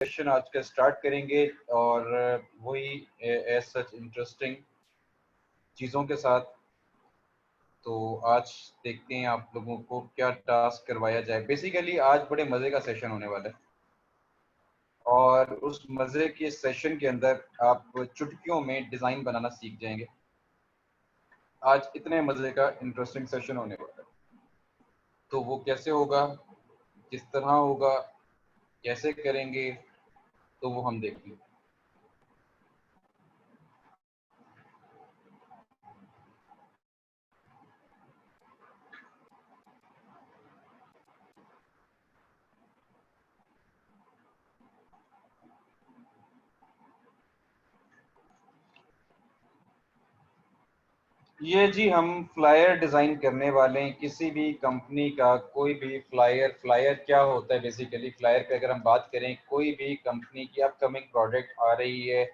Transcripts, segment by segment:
Session आज का start करेंगे और वही एज सच इंटरेस्टिंग चीज़ों के साथ। तो आज देखते हैं आप लोगों को क्या टास्क करवाया जाए। बेसिकली आज बड़े मज़े का सेशन होने वाला है और उस मज़े के सेशन के अंदर आप चुटकियों में डिज़ाइन बनाना सीख जाएंगे। आज इतने मज़े का इंटरेस्टिंग सेशन होने वाला है। तो वो कैसे होगा, किस तरह होगा, कैसे करेंगे, तो वो हम देखेंगे। ये जी हम फ्लायर डिज़ाइन करने वाले हैं किसी भी कंपनी का। कोई भी फ्लायर, फ्लायर क्या होता है बेसिकली, फ्लायर पे अगर हम बात करें, कोई भी कंपनी की अपकमिंग प्रोडक्ट आ रही है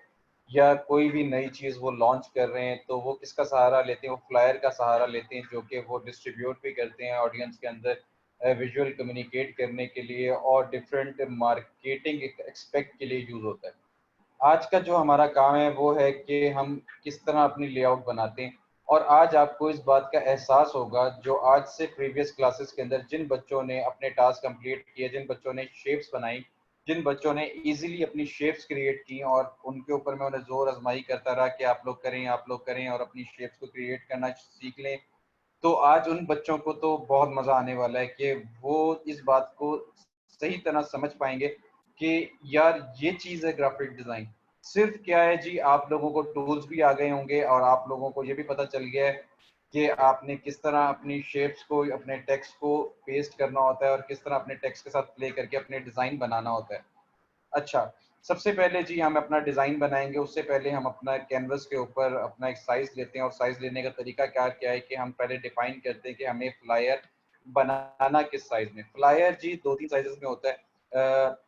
या कोई भी नई चीज़ वो लॉन्च कर रहे हैं तो वो किसका सहारा लेते हैं, वो फ्लायर का सहारा लेते हैं, जो कि वो डिस्ट्रीब्यूट भी करते हैं ऑडियंस के अंदर विजुअल कम्युनिकेट करने के लिए और डिफरेंट मार्केटिंग एक्सपेक्ट के लिए यूज़ होता है। आज का जो हमारा काम है वो है कि हम किस तरह अपनी लेआउट बनाते हैं। और आज आपको इस बात का एहसास होगा, जो आज से प्रीवियस क्लासेस के अंदर जिन बच्चों ने अपने टास्क कंप्लीट किए, जिन बच्चों ने शेप्स बनाई, जिन बच्चों ने इजीली अपनी शेप्स क्रिएट की और उनके ऊपर मैं उन्हें जोर आजमाई करता रहा कि आप लोग करें, आप लोग करें और अपनी शेप्स को क्रिएट करना सीख लें। तो आज उन बच्चों को तो बहुत मज़ा आने वाला है कि वो इस बात को सही तरह समझ पाएंगे कि यार ये चीज़ है ग्राफिक डिज़ाइन। सिर्फ क्या है जी, आप लोगों को टूल्स भी आ गए होंगे और आप लोगों को ये भी पता चल गया है कि आपने किस तरह अपनी शेप्स को, अपने टेक्स्ट को पेस्ट करना होता है और किस तरह अपने टेक्स्ट के साथ प्ले करके अपने डिज़ाइन बनाना होता है। अच्छा, सबसे पहले जी हम अपना डिज़ाइन बनाएँगे, उससे पहले हम अपना कैनवस के ऊपर अपना एक साइज़ लेते हैं और साइज़ लेने का तरीका क्या क्या है कि हम पहले डिफ़ाइन करते हैं कि हमें फ्लायर बनाना किस साइज़ में। फ्लायर जी 2-3 साइज़ेज़ में होता है।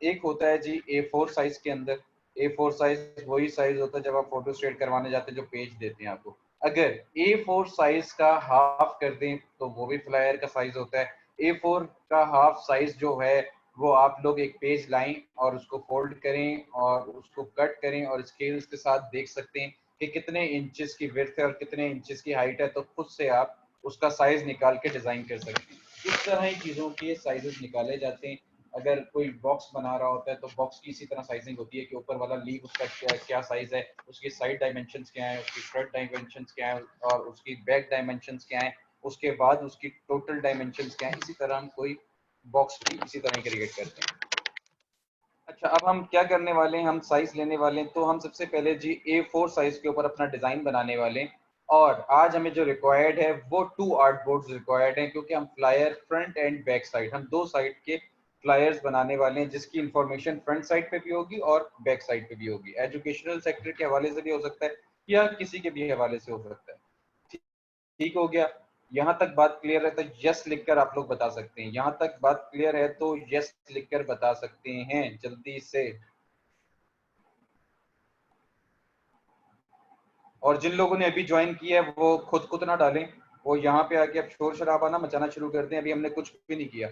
एक होता है जी A4 साइज़ के अंदर। A4 साइज़ वही साइज़ होता है जब आप फ़ोटो स्टेट करवाने जाते हैं, जो पेज देते हैं आपको। अगर A4 साइज़ का हाफ़ कर दें, तो वो भी फ्लायर का साइज़ होता है। A4 का हाफ़ साइज़ जो है वो आप लोग एक पेज लाएं और उसको फोल्ड करें और उसको कट करें और स्केल्स के साथ देख सकते हैं कि कितने इंचेस की विड्थ है और कितने इंचेस की हाइट है, तो खुद से आप उसका साइज निकाल के डिजाइन कर सकते हैं। इस तरह की चीज़ों के साइजेस निकाले जाते हैं। अगर कोई बॉक्स बना रहा होता है तो बॉक्स की इसी तरह साइजिंग होती है कि ऊपर वाला लीव उसका क्या साइज है, उसकी साइड डायमेंशंस क्या है, उसकी फ्रंट डायमेंशंस क्या है और उसकी बैक डायमेंशंस क्या है, उसके बाद उसकी टोटल डायमेंशंस क्या है। इसी तरह हम कोई बॉक्स भी इसी तरह क्रिएट करते हैं। अच्छा, अब हम क्या करने वाले हैं, हम साइज लेने वाले हैं। तो हम सबसे पहले जी A4 साइज के ऊपर अपना डिजाइन बनाने वाले हैं और आज हमें जो रिक्वायर्ड है वो 2 आर्ट बोर्ड्स रिक्वायर्ड हैं, क्योंकि हम flyer front end back side, हम 2 साइड के फ्लायर्स बनाने वाले हैं जिसकी इंफॉर्मेशन फ्रंट साइड पे भी होगी और बैक साइड पे भी होगी। एजुकेशनल सेक्टर के हवाले से भी हो सकता है या किसी के भी हवाले से हो सकता है। ठीक हो गया, यहाँ तक बात क्लियर है तो यस लिखकर आप लोग बता सकते हैं। यहाँ तक बात क्लियर है तो यस लिखकर बता सकते हैं जल्दी से। और जिन लोगों ने अभी ज्वाइन किया है वो खुद ना डालें, वो यहाँ पे आके अब शोर शराबा ना मचाना शुरू कर दें। अभी हमने कुछ भी नहीं किया।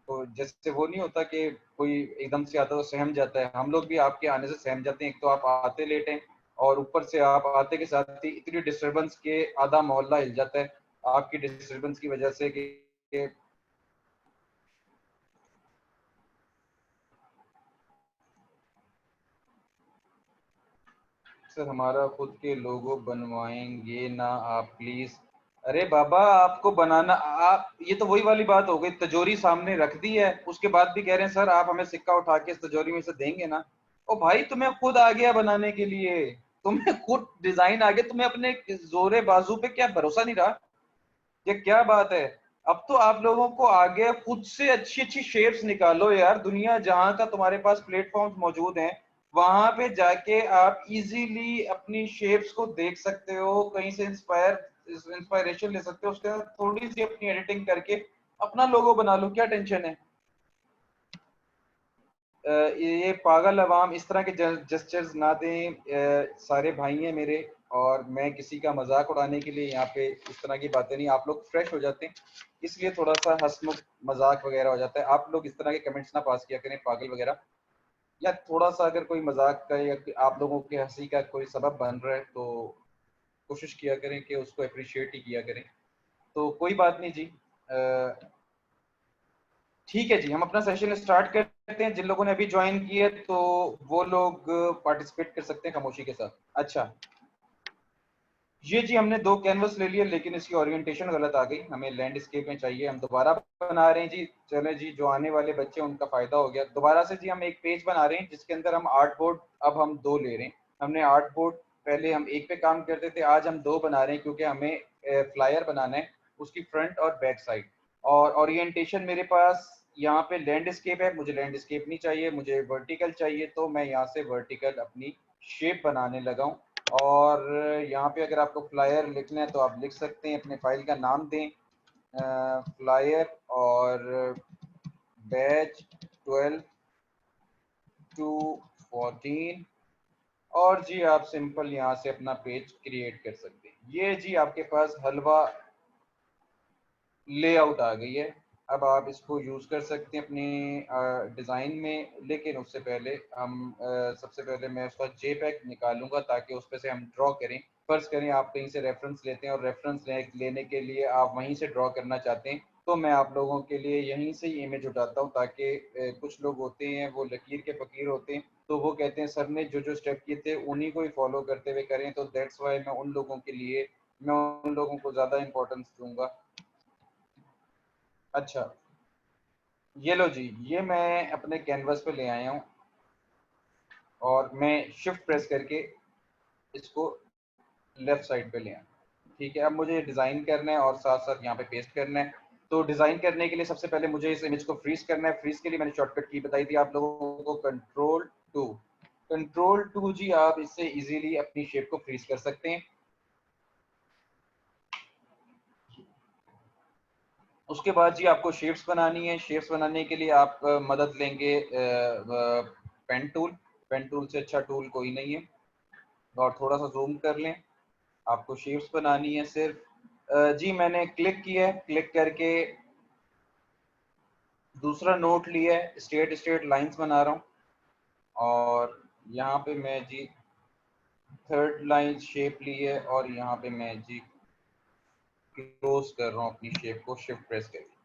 तो जैसे वो नहीं होता कि कोई एकदम से आता तो सहम जाता है, हम लोग भी आपके आने से सहम जाते हैं। एक तो आप आते लेट हैं और ऊपर से आप आते के साथ ही इतनी डिस्टरबेंस के आधा मोहल्ला हिल जाता है आपकी डिस्टरबेंस की वजह से कि सर हमारा खुद के लोगो बनवाएंगे ना आप प्लीज। अरे बाबा, आपको बनाना, आप ये तो वही वाली बात हो गई, तिजोरी सामने रख दी है उसके बाद भी कह रहे हैं सर आप हमें सिक्का उठा के इस तिजोरी में से देंगे ना। ओ भाई, तुम्हें खुद आ गया बनाने के लिए, तुम्हें खुद डिजाइन आ गया, तुम्हें अपने जोरे बाजू पे क्या भरोसा नहीं रहा? ये क्या बात है? अब तो आप लोगों को आगे खुद से अच्छी अच्छी शेप्स निकालो यार। दुनिया जहां का तुम्हारे पास प्लेटफॉर्म्स मौजूद हैं, वहां पे जाके आप इजीली अपनी शेप्स को देख सकते हो, कहीं से इंस्पायरेशन ले सकते हो, उसके बाद थोड़ी सी अपनी एडिटिंग करके अपना लोगो बना लो। क्या टेंशन है? ये पागल अवाम इस तरह के जेस्चर्स ना दें। सारे भाई हैं मेरे और मैं किसी का मजाक उड़ाने के लिए यहाँ पे इस तरह की बातें नहीं, आप लोग फ्रेश हो जाते हैं इसलिए थोड़ा सा हंसमुख मजाक वगैरह हो जाता है। आप लोग इस तरह के कमेंट्स ना पास किया करें पागल वगैरह। या थोड़ा सा अगर कोई मजाक का या आप लोगों के हंसी का कोई सबब बन रहा है तो कोशिश किया करें कि उसको अप्रिशिएट ही किया करें। तो कोई बात नहीं जी। ठीक है जी, हम अपना सेशन स्टार्ट करते हैं। जिन लोगों ने अभी ज्वाइन किया है तो वो लोग पार्टिसिपेट कर सकते हैं खामोशी के साथ। अच्छा, ये जी हमने दो कैनवस ले लिए, लेकिन इसकी ओरिएंटेशन गलत आ गई। हमें लैंडस्केप में चाहिए, हम दोबारा बना रहे हैं जी। चले जी, जो आने वाले बच्चे उनका फायदा हो गया। दोबारा से जी हम एक पेज बना रहे हैं जिसके अंदर हम आर्ट बोर्ड अब हम दो ले रहे हैं। हमने आर्ट बोर्ड पहले हम एक पे काम करते थे, आज हम दो बना रहे हैं क्योंकि हमें फ्लायर बनाना है, उसकी फ्रंट और बैक साइड। और ओरिएंटेशन मेरे पास यहाँ पे लैंडस्केप है, मुझे लैंडस्केप नहीं चाहिए, मुझे वर्टिकल चाहिए। तो मैं यहाँ से वर्टिकल अपनी शेप बनाने लगा हूँ। और यहाँ पे अगर आपको फ्लायर लिखना है तो आप लिख सकते हैं, अपने फाइल का नाम दें फ्लायर और बैच 12 टू 14। और जी आप सिंपल यहाँ से अपना पेज क्रिएट कर सकते हैं। ये जी आपके पास हलवा लेआउट आ गई है। अब आप इसको यूज़ कर सकते हैं अपने डिज़ाइन में, लेकिन उससे पहले हम सबसे पहले मैं उसका जेपैग निकालूंगा ताकि उस पर से हम ड्रॉ करें। फर्ज करें आप कहीं से रेफरेंस लेते हैं और रेफरेंस लेने के लिए आप वहीं से ड्रॉ करना चाहते हैं, तो मैं आप लोगों के लिए यहीं से ही इमेज उठाता हूँ ताकि कुछ लोग होते हैं वो लकीर के फ़कीर होते हैं, तो वो कहते हैं सर ने जो जो स्टेप किए थे उन्हीं को ही फॉलो करते हुए करें। तो दैट्स वाई मैं उन लोगों को ज़्यादा इंपॉर्टेंस दूंगा। अच्छा, ये लो जी, ये मैं अपने कैनवस पे ले आया हूँ और मैं शिफ्ट प्रेस करके इसको लेफ्ट साइड पे ले आया। ठीक है, अब मुझे डिज़ाइन करना है और साथ साथ यहाँ पे पेस्ट करना है। तो डिज़ाइन करने के लिए सबसे पहले मुझे इस इमेज को फ्रीज करना है। फ्रीज के लिए मैंने शॉर्टकट की बताई थी आप लोगों को, कंट्रोल 2। कंट्रोल 2 जी, आप इससे इजीली अपनी शेप को फ्रीज कर सकते हैं। उसके बाद जी आपको शेप्स बनानी है। शेप्स बनाने के लिए आप मदद लेंगे पेन टूल। पेन टूल से अच्छा टूल कोई नहीं है। और थोड़ा सा जूम कर लें। आपको शेप्स बनानी है सिर्फ जी मैंने क्लिक किया है, क्लिक करके दूसरा नोट लिया है, स्ट्रेट स्ट्रेट लाइंस बना रहा हूँ। और यहाँ पे मैं जी थर्ड लाइन शेप ली है और यहाँ पे मैं जी क्लोज कर रहा हूँ अपनी शेप को शिफ्ट प्रेस करके।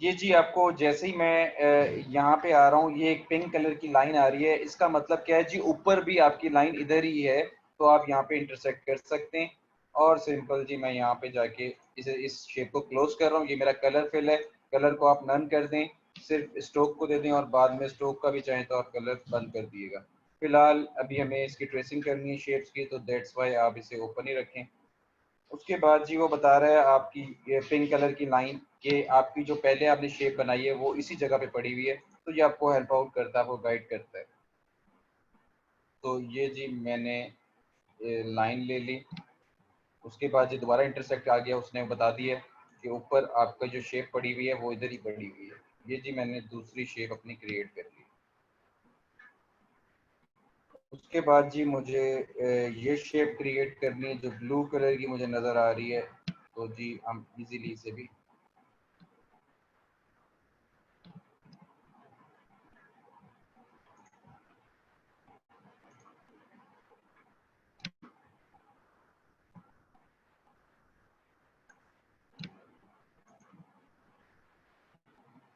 ये जी आपको जैसे ही मैं यहाँ पे आ रहा हूँ, ये एक पिंक कलर की लाइन आ रही है। इसका मतलब क्या है जी, ऊपर भी आपकी लाइन इधर ही है, तो आप यहाँ पे इंटरसेक्ट कर सकते हैं। और सिंपल जी मैं यहाँ पे जाके इस शेप को क्लोज कर रहा हूँ। ये मेरा कलर फिल है, कलर को आप नन कर दें, सिर्फ स्ट्रोक को दे दें और बाद में स्ट्रोक का भी चाहें तो आप कलर बंद कर दिएगा। फिलहाल अभी हमें इसकी ट्रेसिंग करनी है शेप्स की, तो दैट्स वाई आप इसे ओपन ही रखें। उसके बाद जी वो बता रहा है आपकी ये पिंक कलर की लाइन कि आपकी जो पहले आपने शेप बनाई है वो इसी जगह पे पड़ी हुई है, तो ये आपको हेल्प आउट करता है, आपको गाइड करता है। तो ये जी मैंने लाइन ले ली। उसके बाद जी दोबारा इंटरसेक्ट आ गया, उसने बता दिया कि ऊपर आपका जो शेप पड़ी हुई है वो इधर ही पड़ी हुई है। ये जी मैंने दूसरी शेप अपनी क्रिएट कर ली। उसके बाद जी मुझे ये शेप क्रिएट करनी है जो ब्लू कलर की मुझे नज़र आ रही है। तो जी हम इजीली इसे भी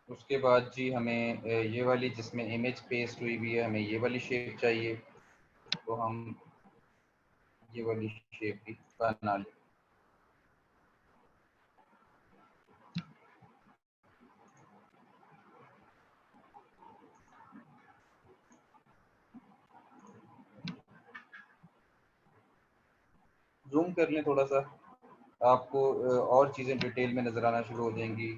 उसके बाद जी हमें ये वाली जिसमें इमेज पेस्ट हुई हुई है, हमें ये वाली शेप चाहिए। तो हम ये वाली शेप भी बना लें। जूम कर लें थोड़ा सा, आपको और चीज़ें डिटेल में नज़र आना शुरू हो जाएंगी।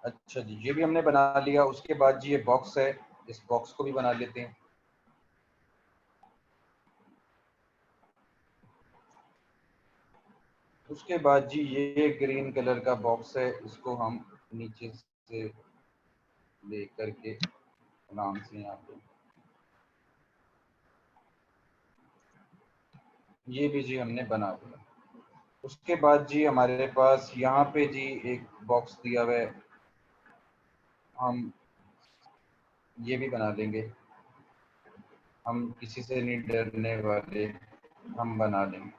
अच्छा जी, ये भी हमने बना लिया। उसके बाद जी ये बॉक्स है, इस बॉक्स को भी बना लेते हैं। उसके बाद जी ये ग्रीन कलर का बॉक्स है, इसको हम नीचे से ले करके आराम से यहाँ पे ये भी जी हमने बना दिया। उसके बाद जी हमारे पास यहाँ पे जी एक बॉक्स दिया हुआ है, हम ये भी बना लेंगे। हम किसी से नहीं डरने वाले, हम बना लेंगे।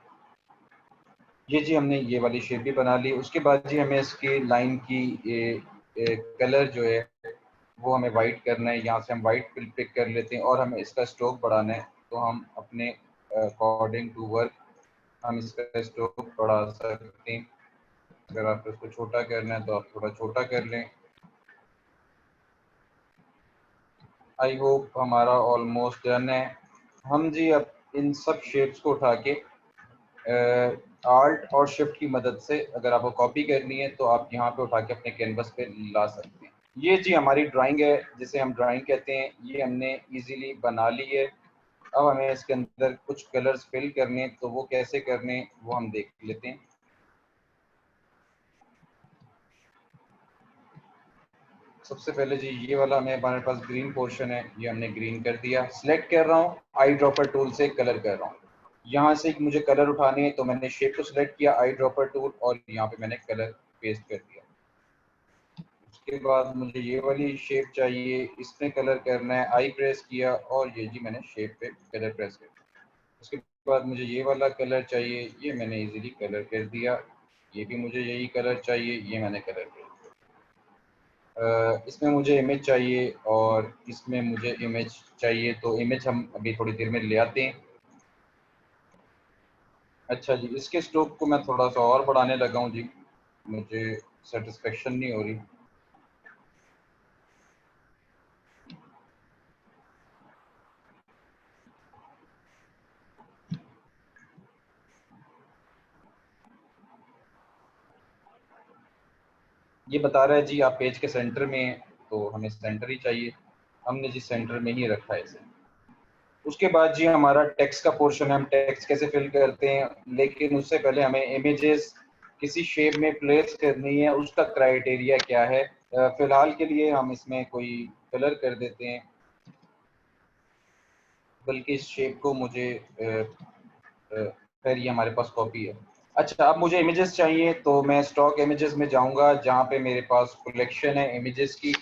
ये जी हमने ये वाली शेप भी बना ली। उसके बाद जी हमें इसकी लाइन की कलर जो है वो हमें वाइट करना है। यहाँ से हम वाइट पिक कर लेते हैं और हमें इसका स्ट्रोक बढ़ाना है, तो हम अपने अकॉर्डिंग टू वर्क हम इसका स्ट्रोक बढ़ा सकते हैं। अगर आपको इसको छोटा करना है तो आप थोड़ा छोटा कर लें। आई होप हमारा ऑलमोस्ट डन है। हम जी अब इन सब शेप्स को उठा के आल्ट और शिफ्ट की मदद से अगर आपको कॉपी करनी है तो आप यहाँ पे उठा के अपने कैनवस पे ला सकते हैं। ये जी हमारी ड्राइंग है, जिसे हम ड्राइंग कहते हैं। ये हमने इजीली बना ली है। अब हमें इसके अंदर कुछ कलर्स फिल करने, तो वो कैसे करने वो हम देख लेते हैं। सबसे पहले जी ये वाला हमें हमारे पास ग्रीन पोर्शन है, ये हमने ग्रीन कर दिया। सिलेक्ट कर रहा हूँ, आई ड्रॉपर टूल से कलर कर रहा हूँ। यहाँ से मुझे कलर उठाने हैं, तो मैंने शेप को सिलेक्ट किया, आई ड्रॉपर टूल, और यहाँ पे मैंने कलर पेस्ट कर दिया। उसके बाद मुझे ये वाली शेप चाहिए, इसमें कलर करना है, आई प्रेस किया और ये जी मैंने शेप पे कलर प्रेस कर दिया। उसके बाद मुझे ये वाला कलर चाहिए, ये मैंने इजीली कलर कर दिया। ये भी मुझे यही कलर चाहिए, ये मैंने कलर कर दिया। इसमें मुझे इमेज चाहिए और इसमें मुझे इमेज चाहिए, तो इमेज हम अभी थोड़ी देर में ले आते हैं। अच्छा जी, इसके स्ट्रोक को मैं थोड़ा सा और बढ़ाने लगा हूँ जी, मुझे सेटिस्फेक्शन नहीं हो रही। ये बता रहा है जी आप पेज के सेंटर में हैं, तो हमें सेंटर ही चाहिए। हमने जी सेंटर में ही रखा है इसे। उसके बाद जी हमारा टेक्स्ट का पोर्शन है, हम टेक्स्ट कैसे फिल करते हैं, लेकिन उससे पहले हमें इमेजेस किसी शेप में प्लेस करनी है, उसका क्राइटेरिया क्या है। फिलहाल के लिए हम इसमें कोई कलर कर देते हैं, बल्कि इस शेप को मुझे खैर ये हमारे पास कॉपी है। अच्छा, अब मुझे इमेजेस चाहिए, तो मैं स्टॉक इमेजेस में जाऊंगा, जहाँ पे मेरे पास कलेक्शन है इमेजेस की।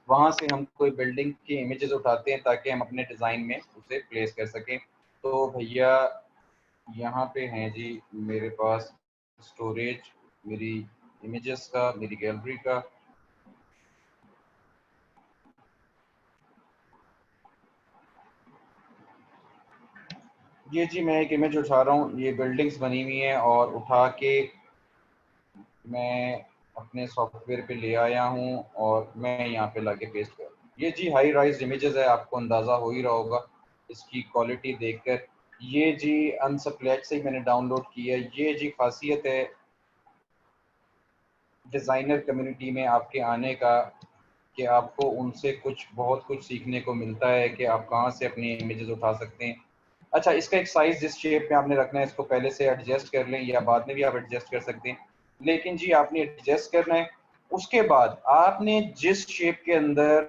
वहां से हम कोई बिल्डिंग की इमेजेस उठाते हैं ताकि हम अपने डिज़ाइन में उसे प्लेस कर सकें। तो भैया यहाँ पे हैं जी मेरे पास स्टोरेज, मेरी इमेजेस का, मेरी गैलरी का। ये जी मैं एक इमेज उठा रहा हूँ, ये बिल्डिंग्स बनी हुई हैं और उठा के मैं अपने सॉफ्टवेयर पे ले आया हूँ और मैं यहाँ पे लाके पेस्ट कर। ये जी हाई राइज इमेजेस है, आपको अंदाज़ा हो ही रहा होगा इसकी क्वालिटी देखकर। ये जी अनसप्लैश से ही मैंने डाउनलोड की है। ये जी खासियत है डिज़ाइनर कम्युनिटी में आपके आने का, कि आपको उनसे कुछ बहुत कुछ सीखने को मिलता है कि आप कहाँ से अपनी इमेजेस उठा सकते हैं। अच्छा, इसका एक साइज जिस शेप में आपने रखना है, इसको पहले से एडजस्ट कर लें या बाद में भी आप एडजस्ट कर सकते हैं, लेकिन जी आपने एडजस्ट करना है। उसके बाद आपने जिस शेप के अंदर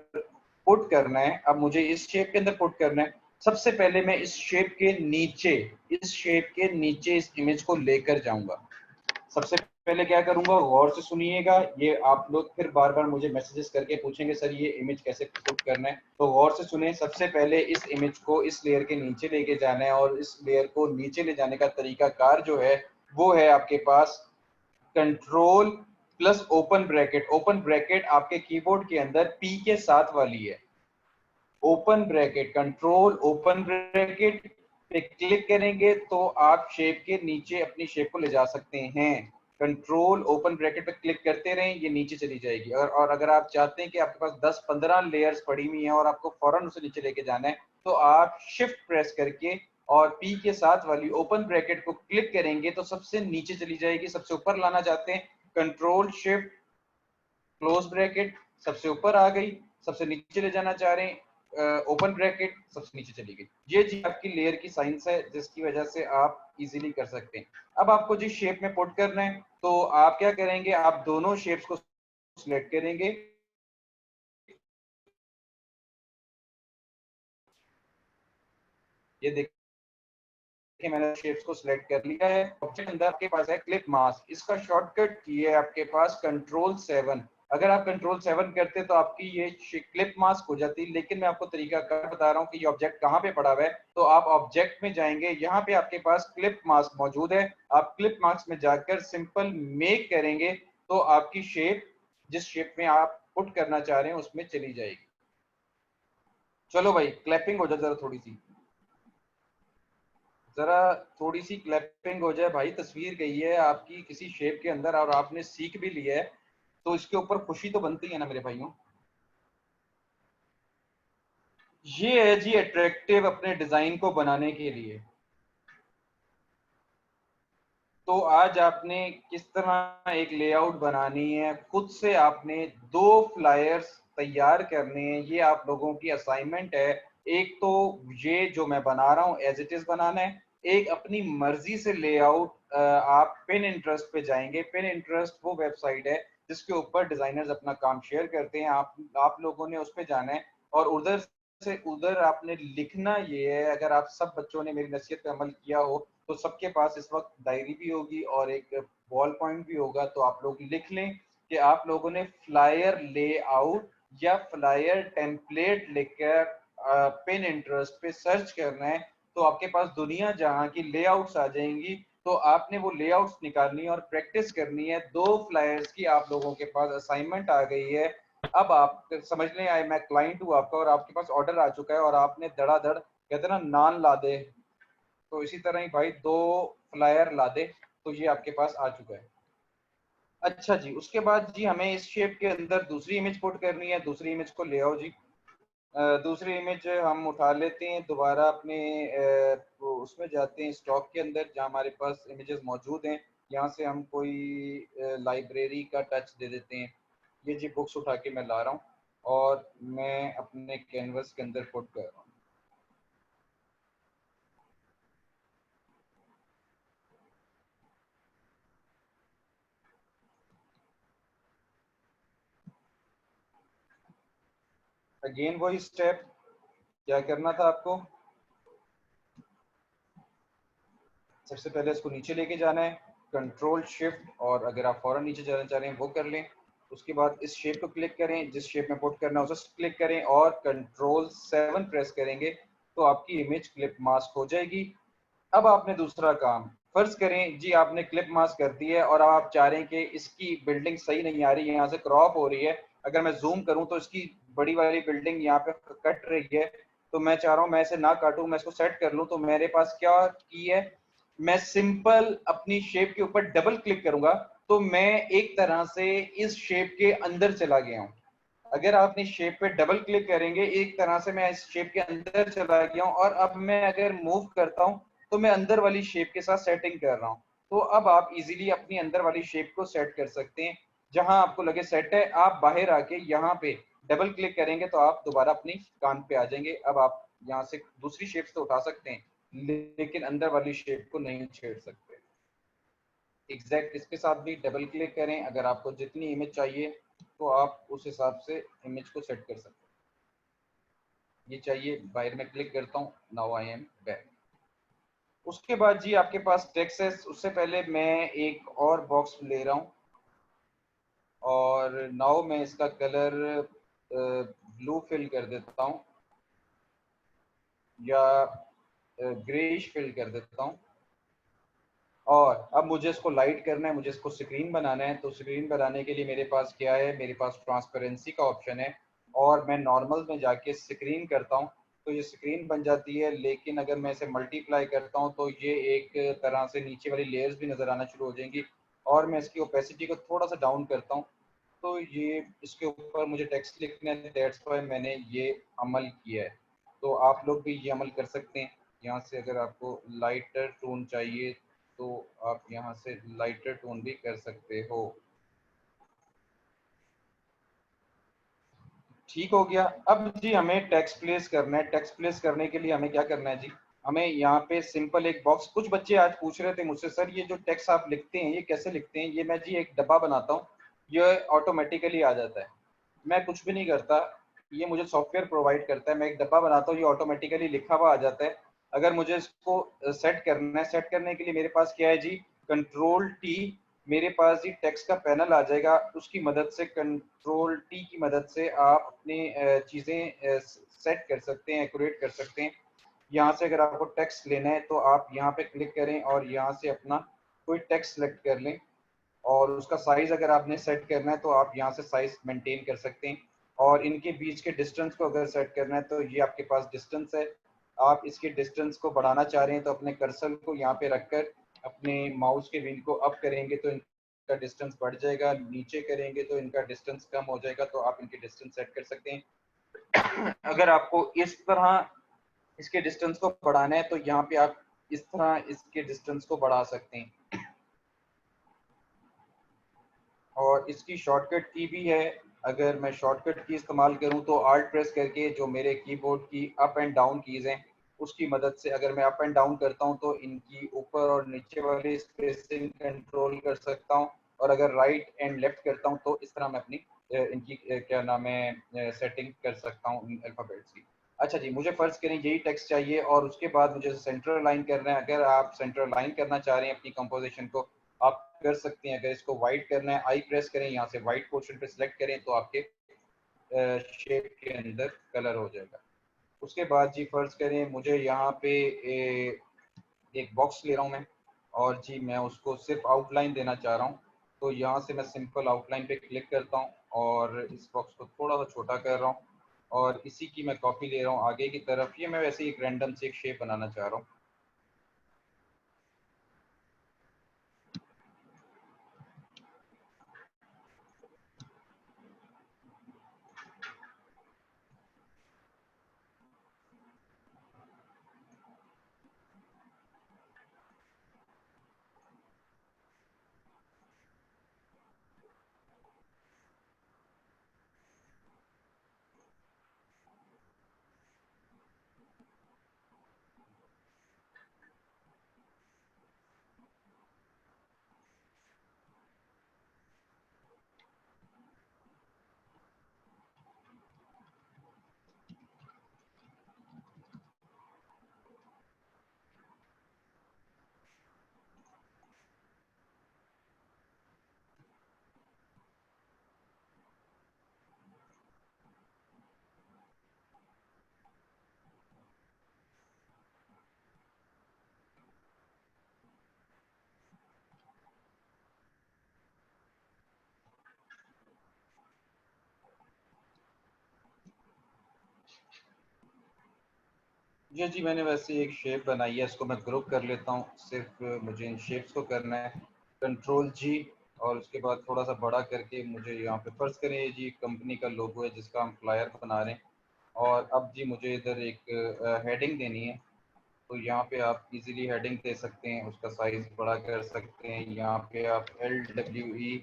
पुट करना है, अब मुझे इस शेप के अंदर पुट करना है। सबसे पहले मैं इस शेप के नीचे, इस शेप के नीचे इस इमेज को लेकर जाऊंगा। सबसे पहले क्या करूंगा, गौर से सुनिएगा। ये आप लोग फिर बार बार मुझे मैसेजेस करके पूछेंगे सर ये इमेज कैसे पुट करना है, तो गौर से सुने। सबसे पहले इस इमेज को इस लेयर के नीचे लेके जाना है, और इस लेयर को नीचे ले जाने का तरीका कार जो है वो है आपके पास control plus open bracket. Open bracket आपके कीबोर्ड के अंदर पी के साथ वाली है। Open bracket, control open bracket पे क्लिक करेंगे तो आप शेप के नीचे अपनी शेप को ले जा सकते हैं। कंट्रोल ओपन ब्रैकेट पे क्लिक करते रहें, ये नीचे चली जाएगी। और अगर आप चाहते हैं कि आपके पास 10-15 लेयर्स पड़ी हुई हैं और आपको फौरन उसे नीचे लेके जाना है, तो आप शिफ्ट प्रेस करके और पी के साथ वाली ओपन ब्रैकेट को क्लिक करेंगे तो सबसे नीचे चली जाएगी। सबसे ऊपर लाना चाहते हैं, कंट्रोल शिफ्ट क्लोज ब्रैकेट, सबसे ऊपर आ गई। सबसे नीचे ले जाना चाह रहे हैं, ओपन ब्रैकेट, सबसे नीचे चली गई। ये जी आपकी लेयर की साइंस है, जिसकी वजह से आप इजीली कर सकते हैं। अब आपको जिस शेप में पुट करना है, तो आप क्या करेंगे, आप दोनों शेप्स को सिलेक्ट करेंगे। ये देख देखिए मैंने शेप्स को सिलेक्ट कर लिया है। ऑब्जेक्ट अंदर आपके पास है क्लिप मास्क, इसका शॉर्टकट की है आपके पास कंट्रोल 7। अगर आप कंट्रोल 7 करते तो आपकी ये क्लिप मास्क हो जाती, लेकिन मैं आपको तरीका कार बता रहा हूँ कि ये ऑब्जेक्ट कहाँ पे पड़ा हुआ है। तो आप ऑब्जेक्ट में जाएंगे, यहाँ पे आपके पास क्लिप मास्क मौजूद है। आप क्लिप मास्क में जाकर सिंपल मेक करेंगे तो आपकी शेप जिस शेप में आप पुट करना चाह रहे हैं उसमें चली जाएगी। चलो भाई क्लैपिंग हो जाए जरा, थोड़ी सी क्लैपिंग हो जाए भाई। तस्वीर गई है आपकी किसी शेप के अंदर और आपने सीख भी लिया है, तो इसके ऊपर खुशी तो बनती है ना मेरे भाइयों। ये है जी अट्रैक्टिव अपने डिजाइन को बनाने के लिए। तो आज आपने किस तरह एक लेआउट बनानी है, खुद से आपने 2 फ्लायर्स तैयार करने हैं, ये आप लोगों की असाइनमेंट है। एक तो ये जो मैं बना रहा हूँ एज इट इज बनाना है, एक अपनी मर्जी से लेआउट आप पिन इंटरेस्ट पे जाएंगे। पिन इंटरेस्ट वो वेबसाइट है जिसके ऊपर डिजाइनर्स अपना काम शेयर करते हैं। आप लोगों ने उस पर जाना है और उधर से उधर आपने लिखना ये है। अगर आप सब बच्चों ने मेरी नसीहत पे अमल किया हो तो सबके पास इस वक्त डायरी भी होगी और एक बॉल पॉइंट भी होगा, तो आप लोग लिख लें कि आप लोगों ने फ्लायर लेआउट या फ्लायर टेम्पलेट लिखकर पिन इंटरेस्ट पे सर्च करना है। तो आपके पास दुनिया जहां की लेआउट्स आ जाएंगी। तो आपने वो लेआउट्स निकालनी है और प्रैक्टिस करनी है। 2 फ्लायर्स की आप लोगों के पास असाइनमेंट आ गई है। अब आप समझ लें आए मैं क्लाइंट हूँ आपका और आपके पास ऑर्डर आ चुका है और आपने धड़ाधड़ कहते ना नान ला दे, तो इसी तरह ही भाई 2 फ्लायर ला दे। तो ये आपके पास आ चुका है। अच्छा जी, उसके बाद जी हमें इस शेप के अंदर दूसरी इमेज पुट करनी है। दूसरी इमेज को ले आओ जी। दूसरी इमेज हम उठा लेते हैं दोबारा अपने वो उसमें जाते हैं स्टॉक के अंदर जहाँ हमारे पास इमेजेस मौजूद हैं। यहाँ से हम कोई लाइब्रेरी का टच दे देते हैं। ये जी बुक्स उठा के मैं ला रहा हूँ और मैं अपने कैनवस के अंदर पुट कर रहा हूँ। अगेन वही स्टेप, क्या करना था आपको, सबसे पहले इसको नीचे लेके जाना है, कंट्रोल शिफ्ट, और अगर आप फौरन नीचे जाना चाह रहे हैं वो कर लें। उसके बाद इस शेप को क्लिक करें, जिस शेप में पुट करना है उसे क्लिक करें और कंट्रोल 7 प्रेस करेंगे तो आपकी इमेज क्लिप मास्क हो जाएगी। अब आपने दूसरा काम, फर्ज करें जी आपने क्लिप मास्क कर दी है और अब आप चाह रहे हैं कि इसकी बिल्डिंग सही नहीं आ रही है, यहाँ से क्रॉप हो रही है। अगर मैं जूम करूं तो इसकी बड़ी वाली बिल्डिंग यहाँ पे कट रही है। तो मैं चाह रहा हूँ मैं इसे ना काटूं, मैं इसको सेट कर लूं। तो मेरे पास क्या की है, मैं सिंपल अपनी शेप के ऊपर डबल क्लिक करूंगा तो मैं एक तरह से इस शेप के अंदर चला गया हूं। अगर आप अपनी शेप पे डबल क्लिक करेंगे एक तरह से मैं इस शेप के अंदर चला गया हूं और अब मैं अगर मूव करता हूं तो मैं अंदर वाली शेप के साथ सेटिंग कर रहा हूं। तो अब आप इजीली अपनी अंदर वाली शेप को सेट कर सकते हैं। जहां आपको लगे सेट है, आप बाहर आके यहाँ पे डबल क्लिक करेंगे तो आप दोबारा अपनी काम पे आ जाएंगे। अब आप यहाँ से दूसरी शेप्स तो उठा सकते हैं लेकिन अंदर वाली शेप को नहीं छेड़ सकते। एग्जैक्ट इसके साथ भी डबल क्लिक करें, अगर आपको जितनी इमेज चाहिए तो आप उस हिसाब से इमेज को सेट कर सकते हैं। ये चाहिए, बाहर में क्लिक करता हूँ, नाउ आई एम बैक। उसके बाद जी आपके पास टेक्स्ट है। उससे पहले मैं एक और बॉक्स ले रहा हूँ और नाउ मैं इसका कलर ब्लू फिल कर देता हूँ या ग्रेइश फिल कर देता हूँ। और अब मुझे इसको लाइट करना है, मुझे इसको स्क्रीन बनाना है। तो स्क्रीन बनाने के लिए मेरे पास क्या है, मेरे पास ट्रांसपेरेंसी का ऑप्शन है और मैं नॉर्मल में जाके स्क्रीन करता हूँ तो ये स्क्रीन बन जाती है। लेकिन अगर मैं इसे मल्टीप्लाई करता हूँ तो ये एक तरह से नीचे वाली लेयर्स भी नज़र आना शुरू हो जाएंगी। और मैं इसकी ओपेसिटी को थोड़ा सा डाउन करता हूँ तो ये इसके ऊपर मुझे टेक्स्ट लिखना है, दैट्स व्हाई मैंने ये अमल किया है। तो आप लोग भी ये अमल कर सकते हैं। यहाँ से अगर आपको लाइटर टोन चाहिए तो आप यहाँ से लाइटर टोन भी कर सकते हो। ठीक हो गया। अब जी हमें टेक्स्ट प्लेस करना है। टेक्स्ट प्लेस करने के लिए हमें क्या करना है जी, हमें यहाँ पे सिंपल एक बॉक्स, कुछ बच्चे आज पूछ रहे थे मुझसे सर ये जो टेक्स्ट आप लिखते हैं ये कैसे लिखते हैं। ये मैं जी एक डब्बा बनाता हूँ, ये ऑटोमेटिकली आ जाता है, मैं कुछ भी नहीं करता, ये मुझे सॉफ्टवेयर प्रोवाइड करता है। मैं एक डब्बा बनाता हूँ, ये ऑटोमेटिकली लिखा हुआ आ जाता है। अगर मुझे इसको सेट करना है, सेट करने के लिए मेरे पास क्या है जी, कंट्रोल टी, मेरे पास जी टेक्स्ट का पैनल आ जाएगा, उसकी मदद से कंट्रोल टी की मदद से आप अपनी चीज़ें सेट कर सकते हैं, एक्यूरेट कर सकते हैं। यहाँ से अगर आपको टेक्स्ट लेना है तो आप यहाँ पे क्लिक करें और यहाँ से अपना कोई टेक्स्ट सेलेक्ट कर लें, और उसका साइज अगर आपने सेट करना है तो आप यहाँ से साइज मेंटेन कर सकते हैं। और इनके बीच के डिस्टेंस को अगर सेट करना है तो ये आपके पास डिस्टेंस है, आप इसके डिस्टेंस को बढ़ाना चाह रहे हैं तो अपने कर्सर को यहाँ पे रखकर अपने माउस के व्हील को अप करेंगे तो इनका डिस्टेंस बढ़ जाएगा, नीचे करेंगे तो इनका डिस्टेंस कम हो जाएगा, तो आप इनके डिस्टेंस सेट कर सकते हैं। अगर आपको इस तरह इसके डिस्टेंस को बढ़ाना है तो यहाँ पे आप इस तरह इसके डिस्टेंस को बढ़ा सकते हैं। और इसकी शॉर्टकट की भी है, अगर मैं शॉर्टकट की इस्तेमाल करूं तो आल्ट प्रेस करके जो मेरे कीबोर्ड की अप एंड डाउन कीज हैं उसकी मदद से अगर मैं अप एंड डाउन करता हूं तो इनकी ऊपर और नीचे वाली स्पेसिंग कंट्रोल कर सकता हूं, और अगर राइट एंड लेफ्ट करता हूं तो इस तरह मैं अपनी इनकी क्या नाम है सेटिंग कर सकता हूं इन अल्फाबेट्स की। अच्छा जी, मुझे फर्ज करें यही टेक्स्ट चाहिए और उसके बाद मुझे सेंटर लाइन करना है। अगर आप सेंटर लाइन करना चाह रहे हैं अपनी कंपोजिशन को, आप कर सकते हैं। अगर इसको वाइट करना है, आई प्रेस करें, यहाँ से वाइट पोर्शन पे सिलेक्ट करें तो आपके शेप के अंदर कलर हो जाएगा। उसके बाद जी फर्ज करें मुझे यहाँ पे एक बॉक्स ले रहा हूँ मैं, और जी मैं उसको सिर्फ आउटलाइन देना चाह रहा हूँ, तो यहाँ से मैं सिंपल आउटलाइन पे क्लिक करता हूँ और इस बॉक्स को थोड़ा सा छोटा कर रहा हूँ और इसी की मैं कॉपी ले रहा हूँ आगे की तरफ। ये मैं वैसे ही एक रैंडम से एक शेप बनाना चाह रहा हूँ। जी मैंने वैसे एक शेप बनाई है, इसको मैं ग्रुप कर लेता हूँ। सिर्फ मुझे इन शेप्स को करना है, कंट्रोल जी, और उसके बाद थोड़ा सा बड़ा करके मुझे यहाँ पे फर्ज करें ये जी कंपनी का लोगो है जिसका हम फ्लायर बना रहे हैं। और अब जी मुझे इधर एक हेडिंग देनी है, तो यहाँ पे आप इजीली हेडिंग दे सकते हैं, उसका साइज बड़ा कर सकते हैं। यहाँ पे आप LWE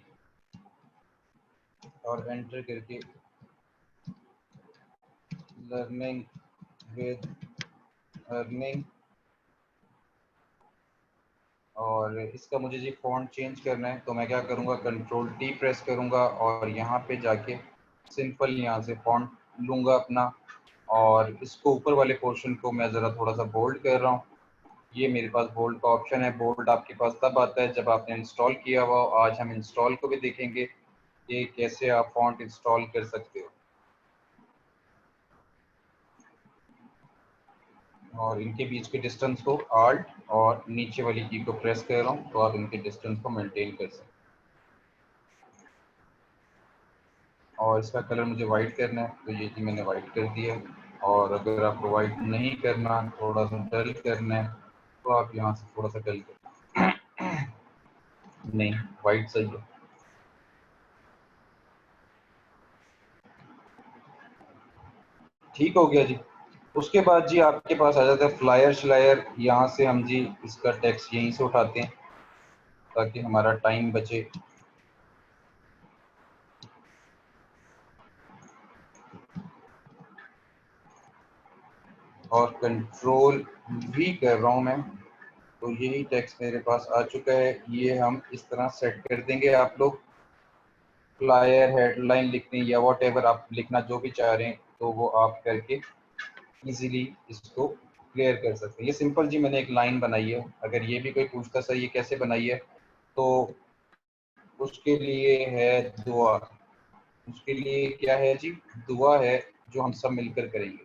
और एंटर करके लर्निंग विद अर्निंग, और इसका मुझे जी फॉन्ट चेंज करना है तो मैं क्या करूँगा, कंट्रोल टी प्रेस करूँगा और यहाँ पे जाके सिंपल यहाँ से फॉन्ट लूँगा अपना, और इसको ऊपर वाले पोर्शन को मैं ज़रा थोड़ा सा बोल्ड कर रहा हूँ। ये मेरे पास बोल्ड का ऑप्शन है। बोल्ड आपके पास तब आता है जब आपने इंस्टॉल किया हुआ। आज हम इंस्टॉल को भी देखेंगे कि कैसे आप फॉन्ट इंस्टॉल कर सकते हो। और इनके बीच के डिस्टेंस को आल्ट और नीचे वाली की को प्रेस कर रहा हूँ तो आप इनके डिस्टेंस को मेंटेन कर सकते हैं। और इसका कलर मुझे वाइट करना है तो ये जी मैंने वाइट कर दिया। और अगर आपको वाइट नहीं करना, थोड़ा सा डल करना है, तो आप यहाँ से थोड़ा सा डल कर नहीं, वाइट सही है। ठीक हो गया जी। उसके बाद जी आपके पास आ जाता है फ्लायर श्लायर। यहाँ से हम जी इसका टेक्स्ट यहीं से उठाते हैं ताकि हमारा टाइम बचे। और कंट्रोल भी कर रहा हूँ मैं, तो यही टेक्स्ट मेरे पास आ चुका है। ये हम इस तरह सेट कर देंगे। आप लोग फ्लायर हेडलाइन लिखते हैं या वॉट एवर आप लिखना जो भी चाह रहे हैं तो वो आप करके इजीली इसको क्लियर कर सकते हैं। ये सिंपल जी मैंने एक लाइन बनाई है। अगर ये भी कोई पूछता सर ये कैसे बनाई है, तो उसके लिए है दुआ। उसके लिए क्या है जी, दुआ है जो हम सब मिलकर करेंगे।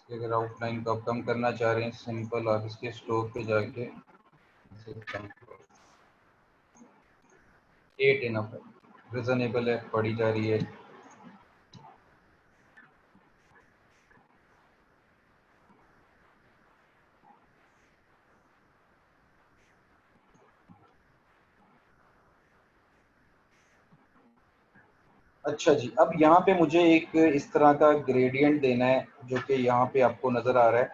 अगर आउटलाइन को आप कम करना चाह रहे हैं, सिंपल आप इसके स्टोर पे जाके 8 इनफ है, रिजनेबल है, पढ़ी जा रही है। अच्छा जी, अब यहाँ पे मुझे एक इस तरह का ग्रेडियंट देना है जो कि यहाँ पे आपको नज़र आ रहा है।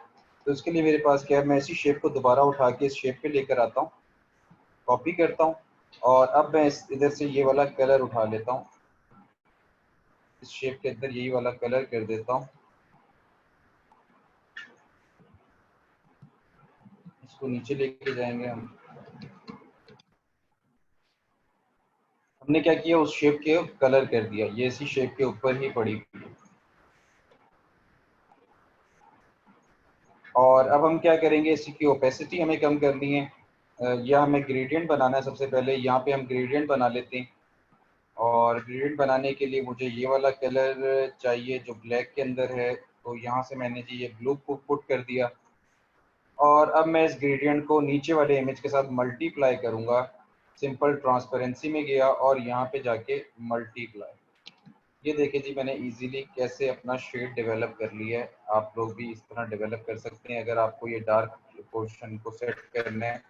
तो इसके लिए मेरे पास क्या है, मैं इसी शेप को दोबारा उठा के इस शेप पे लेकर आता हूँ, कॉपी करता हूँ, और अब मैं इधर से ये वाला कलर उठा लेता हूँ, इस शेप के अंदर यही वाला कलर कर देता हूँ। इसको नीचे लेके जाएंगे हम। हमने क्या किया, उस शेप के कलर कर दिया, ये इसी शेप के ऊपर ही पड़ी हुई है। और अब हम क्या करेंगे, इसी की ओपेसिटी हमें कम करनी है, या हमें ग्रेडियंट बनाना है। सबसे पहले यहाँ पे हम ग्रेडियंट बना लेते हैं, और ग्रेडियंट बनाने के लिए मुझे ये वाला कलर चाहिए जो ब्लैक के अंदर है। तो यहाँ से मैंने जी ये ब्लू को पुट कर दिया, और अब मैं इस ग्रेडियंट को नीचे वाले इमेज के साथ मल्टीप्लाई करूँगा। सिंपल ट्रांसपेरेंसी में गया और यहाँ पे जाके मल्टीप्लाई। ये देखिए जी मैंने इजीली कैसे अपना शेड डेवलप कर लिया है। आप लोग भी इस तरह डेवलप कर सकते हैं। अगर आपको ये डार्क पोर्शन को सेट करना है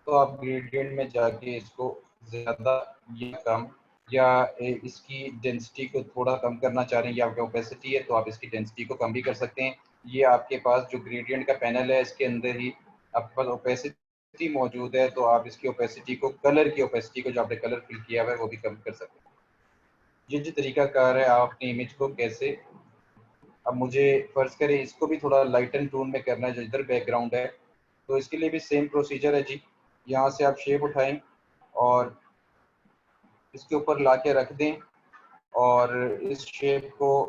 तो आप ग्रेडियंट में जाके इसको ज़्यादा या कम, या इसकी डेंसिटी को थोड़ा कम करना चाह रहे हैं, या आपकी ओपेसिटी है तो आप इसकी डेंसिटी को कम भी कर सकते हैं। ये आपके पास जो ग्रेडियंट का पैनल है इसके अंदर ही आपके पास ओपेसिटी मौजूद है, तो आप इसकी ओपेसिटी को, कलर की ओपेसिटी को जो आपने कलर फिल किया हुआ है वो भी कम कर सकते हैं। ये जो तरीका कार है आप अपनी इमेज को कैसे, अब मुझे फर्ज करें इसको भी थोड़ा लाइटन टोन में करना है जो इधर बैकग्राउंड है, तो इसके लिए भी सेम प्रोसीजर है जी। यहाँ से आप शेप उठाएं और इसके ऊपर ला के रख दें, और इस शेप को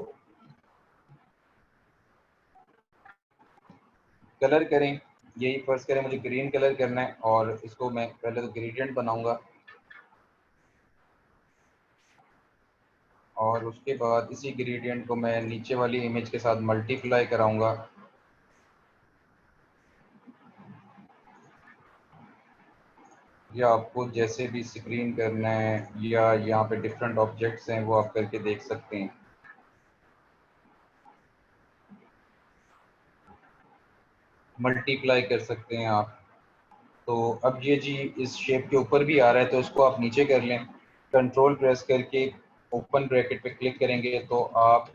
कलर करें। यही फर्ज करें मुझे ग्रीन कलर करना है, और इसको मैं पहले तो ग्रेडियंट बनाऊंगा, और उसके बाद इसी ग्रेडियंट को मैं नीचे वाली इमेज के साथ मल्टीप्लाई कराऊंगा। या आपको जैसे भी स्क्रीन करना है, या यहाँ पे डिफरेंट ऑब्जेक्ट्स हैं वो आप करके देख सकते हैं। मल्टीप्लाई कर सकते हैं आप। तो अब ये जी इस शेप के ऊपर भी आ रहा है, तो इसको आप नीचे कर लें, कंट्रोल प्रेस करके ओपन ब्रैकेट पे क्लिक करेंगे तो आप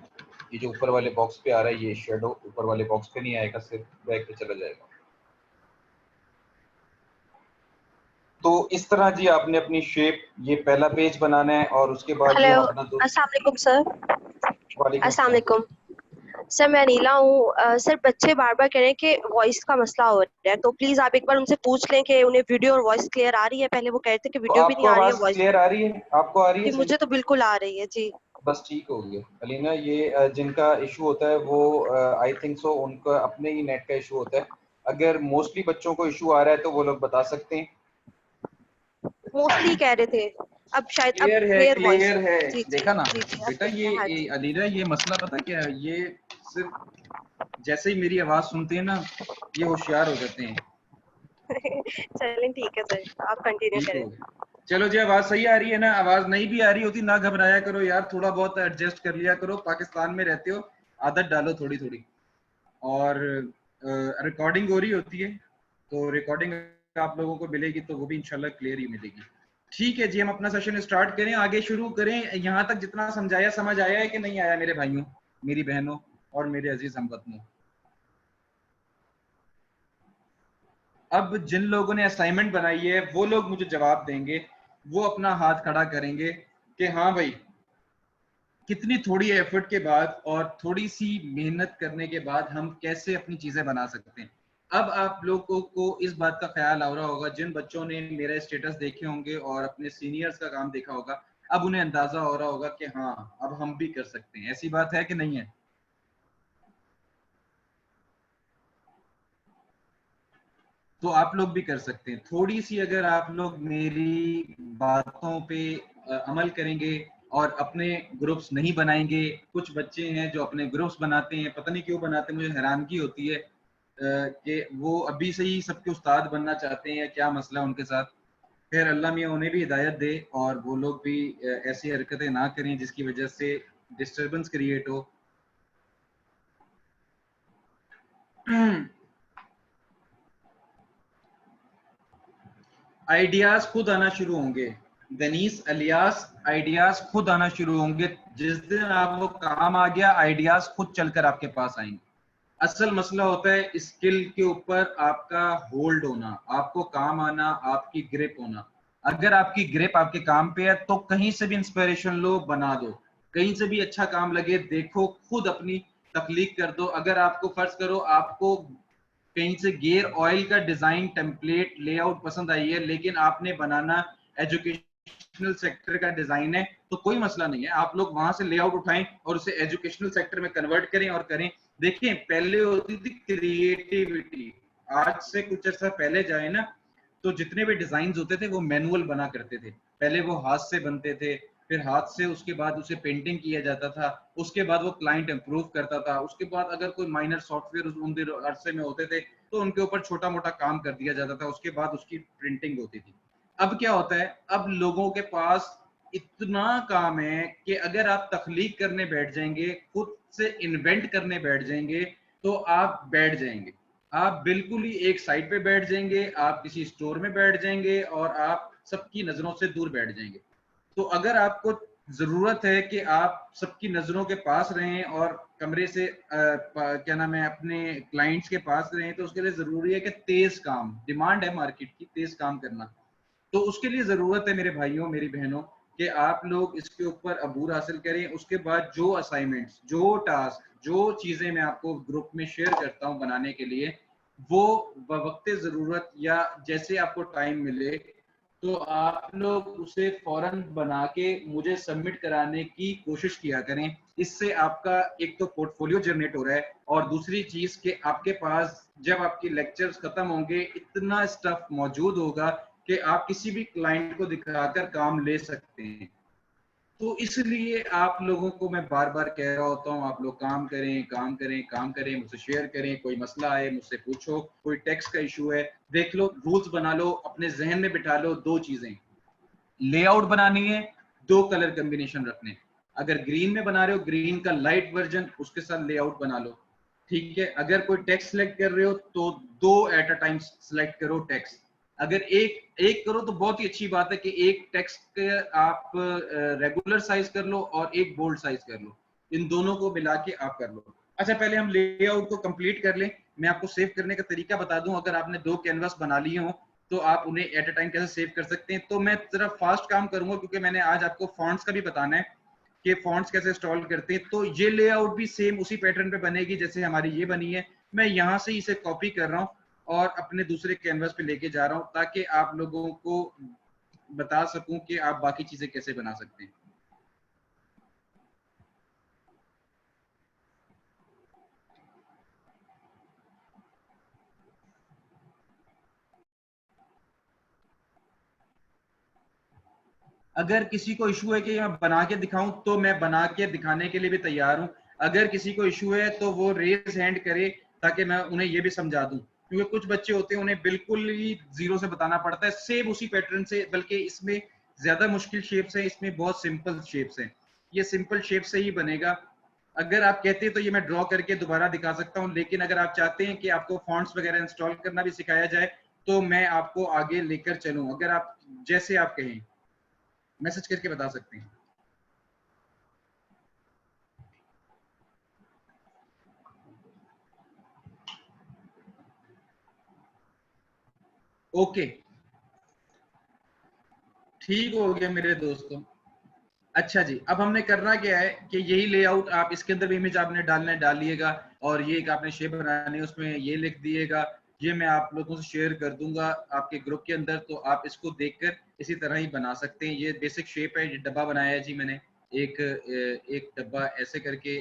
ये जो ऊपर वाले बॉक्स पे आ रहा है ये शेडो ऊपर वाले बॉक्स पे नहीं आएगा, सिर्फ बैक पे चला जाएगा। तो इस तरह जी आपने अपनी शेप, ये पहला पेज बनाना है, और उसके बाद ये हेलो, हम अपना अस्सलाम वालेकुम सर। वालेकुम अस्सलाम सलाम। वालेकुम सर, मैं अनीला हूँ। सर, बच्चे बार बार कह रहे हैं कि वॉइस का मसला हो रहा है, तो प्लीज आप एक बार उनसे पूछ लें कि उन्हें वीडियो और वॉइस क्लियर आ रही है। पहले वो कह रहे थे कि तो वीडियो भी आपको नहीं आ रही है, आवाज वॉइस क्लियर आ रही है? आपको आ रही है जी सही? मुझे तो बिल्कुल आ रही है जी। बस ठीक हो गया अलीना। ये जिनका इशू होता है वो आई थिंक सो उनका अपने ही नेट का इशू होता है। अगर मोस्टली बच्चों को इशू आ रहा है तो वो लोग बता सकते हैं। मोस्टली कह रहे थे, अब शायद अब क्लियर है, क्लियर वॉइस। क्लियर है। जी जी देखा ना जी जी, अब बेटा, क्लियर है, हाँ ये जी। अलीना, ये मसला पता क्या है, ये सिर्फ जैसे ही मेरी आवाज सुनते हैं ना ये होशियार हो जाते हैं। चलें ठीक है सर, आप कंटिन्यू ठीक हो करें। गया। चलो जी, आवाज सही आ रही है ना? आवाज नहीं भी आ रही होती ना घबराया करो यार, थोड़ा बहुत एडजस्ट कर लिया करो, पाकिस्तान में रहते हो, आदत डालो थोड़ी थोड़ी। और रिकॉर्डिंग हो रही होती है तो रिकॉर्डिंग आप लोगों को मिलेगी तो वो भी इंशाल्लाह क्लियर ही मिलेगी। ठीक है जी, हम अपना सेशन स्टार्ट करें, आगे शुरू करें। यहाँ तक जितना समझाया समझ आया है कि नहीं आया मेरे भाइयों, मेरी बहनों और मेरे अजीज हमवतनों? अब जिन लोगों ने असाइनमेंट बनाई है वो लोग मुझे जवाब देंगे, वो अपना हाथ खड़ा करेंगे कि हाँ भाई कितनी थोड़ी एफर्ट के बाद और थोड़ी सी मेहनत करने के बाद हम कैसे अपनी चीजें बना सकते हैं। अब आप लोगों को इस बात का ख्याल आ रहा होगा, जिन बच्चों ने मेरा स्टेटस देखे होंगे और अपने सीनियर्स का काम देखा होगा, अब उन्हें अंदाजा हो रहा होगा कि हाँ अब हम भी कर सकते हैं। ऐसी बात है कि नहीं है? तो आप लोग भी कर सकते हैं। थोड़ी सी अगर आप लोग मेरी बातों पे अमल करेंगे और अपने ग्रुप्स नहीं बनाएंगे। कुछ बच्चे हैं जो अपने ग्रुप्स बनाते हैं, पता नहीं क्यों बनाते हैं, मुझे हैरानगी होती है कि वो अभी से ही सबके उस्ताद बनना चाहते हैं, या क्या मसला उनके साथ। फिर अल्लाह मियाँ उन्हें भी हिदायत दे और वो लोग भी ऐसी हरकतें ना करें जिसकी वजह से डिस्टरबेंस क्रिएट हो। आइडियाज खुद आना शुरू होंगे। दनीस अलियास, आइडियाज खुद आना शुरू होंगे। जिस दिन आप वो काम आ गया, आइडियाज खुद चलकर आपके पास आएंगे। असल मसला होता है स्किल के ऊपर आपका होल्ड होना, आपको काम आना, आपकी ग्रिप होना। अगर आपकी ग्रिप आपके काम पे है तो कहीं से भी इंस्पिरेशन लो, बना दो। कहीं से भी अच्छा काम लगे, देखो, खुद अपनी तख्लीक कर दो। अगर आपको फर्ज करो आपको कहीं से गियर ऑयल का डिजाइन, टेम्पलेट, लेआउट पसंद आई है, लेकिन आपने बनाना एजुकेशनल सेक्टर का डिजाइन है, तो कोई मसला नहीं है, आप लोग वहां से लेआउट उठाएं और उसे एजुकेशनल सेक्टर में कन्वर्ट करें और करें। देखिए पहले होती थी क्रिएटिविटी, आज से कुछ अर्सा पहले जाए ना, तो जितने भी डिजाइन होते थे वो मैनुअल बना करते थे। पहले वो हाथ से बनते थे, फिर हाथ से उसके बाद उसे पेंटिंग किया जाता था, उसके बाद वो क्लाइंट इंप्रूव करता था, उसके बाद अगर कोई माइनर सॉफ्टवेयर उन अरसे में होते थे तो उनके ऊपर छोटा मोटा काम कर दिया जाता था, उसके बाद उसकी प्रिंटिंग होती थी। अब क्या होता है, अब लोगों के पास इतना काम है कि अगर आप तख्लीक करने बैठ जाएंगे, खुद से इन्वेंट करने बैठ जाएंगे, तो आप बैठ जाएंगे। आप बिल्कुल ही एक साइड पे बैठ जाएंगे, आप किसी स्टोर में बैठ जाएंगे और आप सबकी नजरों से दूर बैठ जाएंगे। तो अगर आपको जरूरत है कि आप सबकी नजरों के पास रहें और कमरे से क्या नाम है, अपने क्लाइंट्स के पास रहें, तो उसके लिए जरूरी है कि तेज काम, डिमांड है मार्केट की तेज काम करना। तो उसके लिए जरूरत है मेरे भाइयों मेरी बहनों कि आप लोग इसके ऊपर अबूर हासिल करें। उसके बाद जो असाइनमेंट्स, जो टास्क, जो चीजें मैं आपको ग्रुप में शेयर करता हूं बनाने के लिए, वो बवक्त जरूरत या जैसे आपको टाइम मिले, तो आप लोग उसे फौरन बना के मुझे सबमिट कराने की कोशिश किया करें। इससे आपका एक तो पोर्टफोलियो जनरेट हो रहा है, और दूसरी चीज कि आपके पास जब आपकी लेक्चर्स खत्म होंगे इतना स्टफ मौजूद होगा कि आप किसी भी क्लाइंट को दिखाकर काम ले सकते हैं। तो इसलिए आप लोगों को मैं बार बार कह रहा होता हूँ, आप लोग काम करें, काम करें, काम करें, मुझसे शेयर करें। कोई मसला आए मुझसे पूछो, कोई टैक्स का इशू है देख लो, रूल्स बना लो, अपने जहन में बिठा लो। दो चीजें, लेआउट बनानी है, दो कलर कॉम्बिनेशन रखने। अगर ग्रीन में बना रहे हो, ग्रीन का लाइट वर्जन, उसके साथ लेआउट बना लो। ठीक है, अगर कोई टेक्स्ट सिलेक्ट कर रहे हो तो दो एट अ टाइम सिलेक्ट करो टेक्स्ट। अगर एक एक करो तो बहुत ही अच्छी बात है कि एक टेक्स्ट आप रेगुलर साइज कर लो और एक बोल्ड साइज कर लो, इन दोनों को मिला के आप कर लो। अच्छा, पहले हम लेआउट को कंप्लीट कर लें। मैं आपको सेव करने का तरीका बता दूं। अगर आपने दो कैनवास बना लिए हो तो आप उन्हें एट अ टाइम कैसे सेव कर सकते हैं। तो मैं जरा फास्ट काम करूंगा क्योंकि मैंने आज आपको फॉन्ट्स का भी बताना है कि फॉन्ट्स कैसे इंस्टॉल करते हैं। तो ये लेआउट भी सेम उसी पैटर्न पे बनेगी जैसे हमारी ये बनी है। मैं यहाँ से इसे कॉपी कर रहा हूँ और अपने दूसरे कैनवास पे लेके जा रहा हूँ ताकि आप लोगों को बता सकूं कि आप बाकी चीजें कैसे बना सकते हैं। अगर किसी को इशू है कि मैं बना के दिखाऊं तो मैं बना के दिखाने के लिए भी तैयार हूं। अगर किसी को इशू है तो वो रेज हैंड करे ताकि मैं उन्हें ये भी समझा दूं, क्योंकि कुछ बच्चे होते हैं उन्हें बिल्कुल ही जीरो से बताना पड़ता है, सेम उसी पैटर्न से। बल्कि इसमें ज्यादा मुश्किल शेप्स हैं, इसमें बहुत सिंपल शेप्स हैं। ये सिंपल शेप से ही बनेगा। अगर आप कहते हैं तो ये मैं ड्रॉ करके दोबारा दिखा सकता हूं, लेकिन अगर आप चाहते हैं कि आपको फॉन्ट्स वगैरह इंस्टॉल करना भी सिखाया जाए तो मैं आपको आगे लेकर चलूं। अगर आप जैसे आप कहें मैसेज करके बता सकते हैं। ओके, ठीक हो गया मेरे दोस्तों। अच्छा जी, अब हमने करना क्या है कि यही लेआउट आप इसके अंदर भी इमेज आपने डालना है डालिएगा, और ये एक आपने शेप बनानी है उसमें ये लिख दिएगा। ये मैं आप लोगों से शेयर कर दूंगा आपके ग्रुप के अंदर, तो आप इसको देखकर इसी तरह ही बना सकते हैं। ये बेसिक शेप है, ये डब्बा बनाया है जी मैंने। एक डब्बा ऐसे करके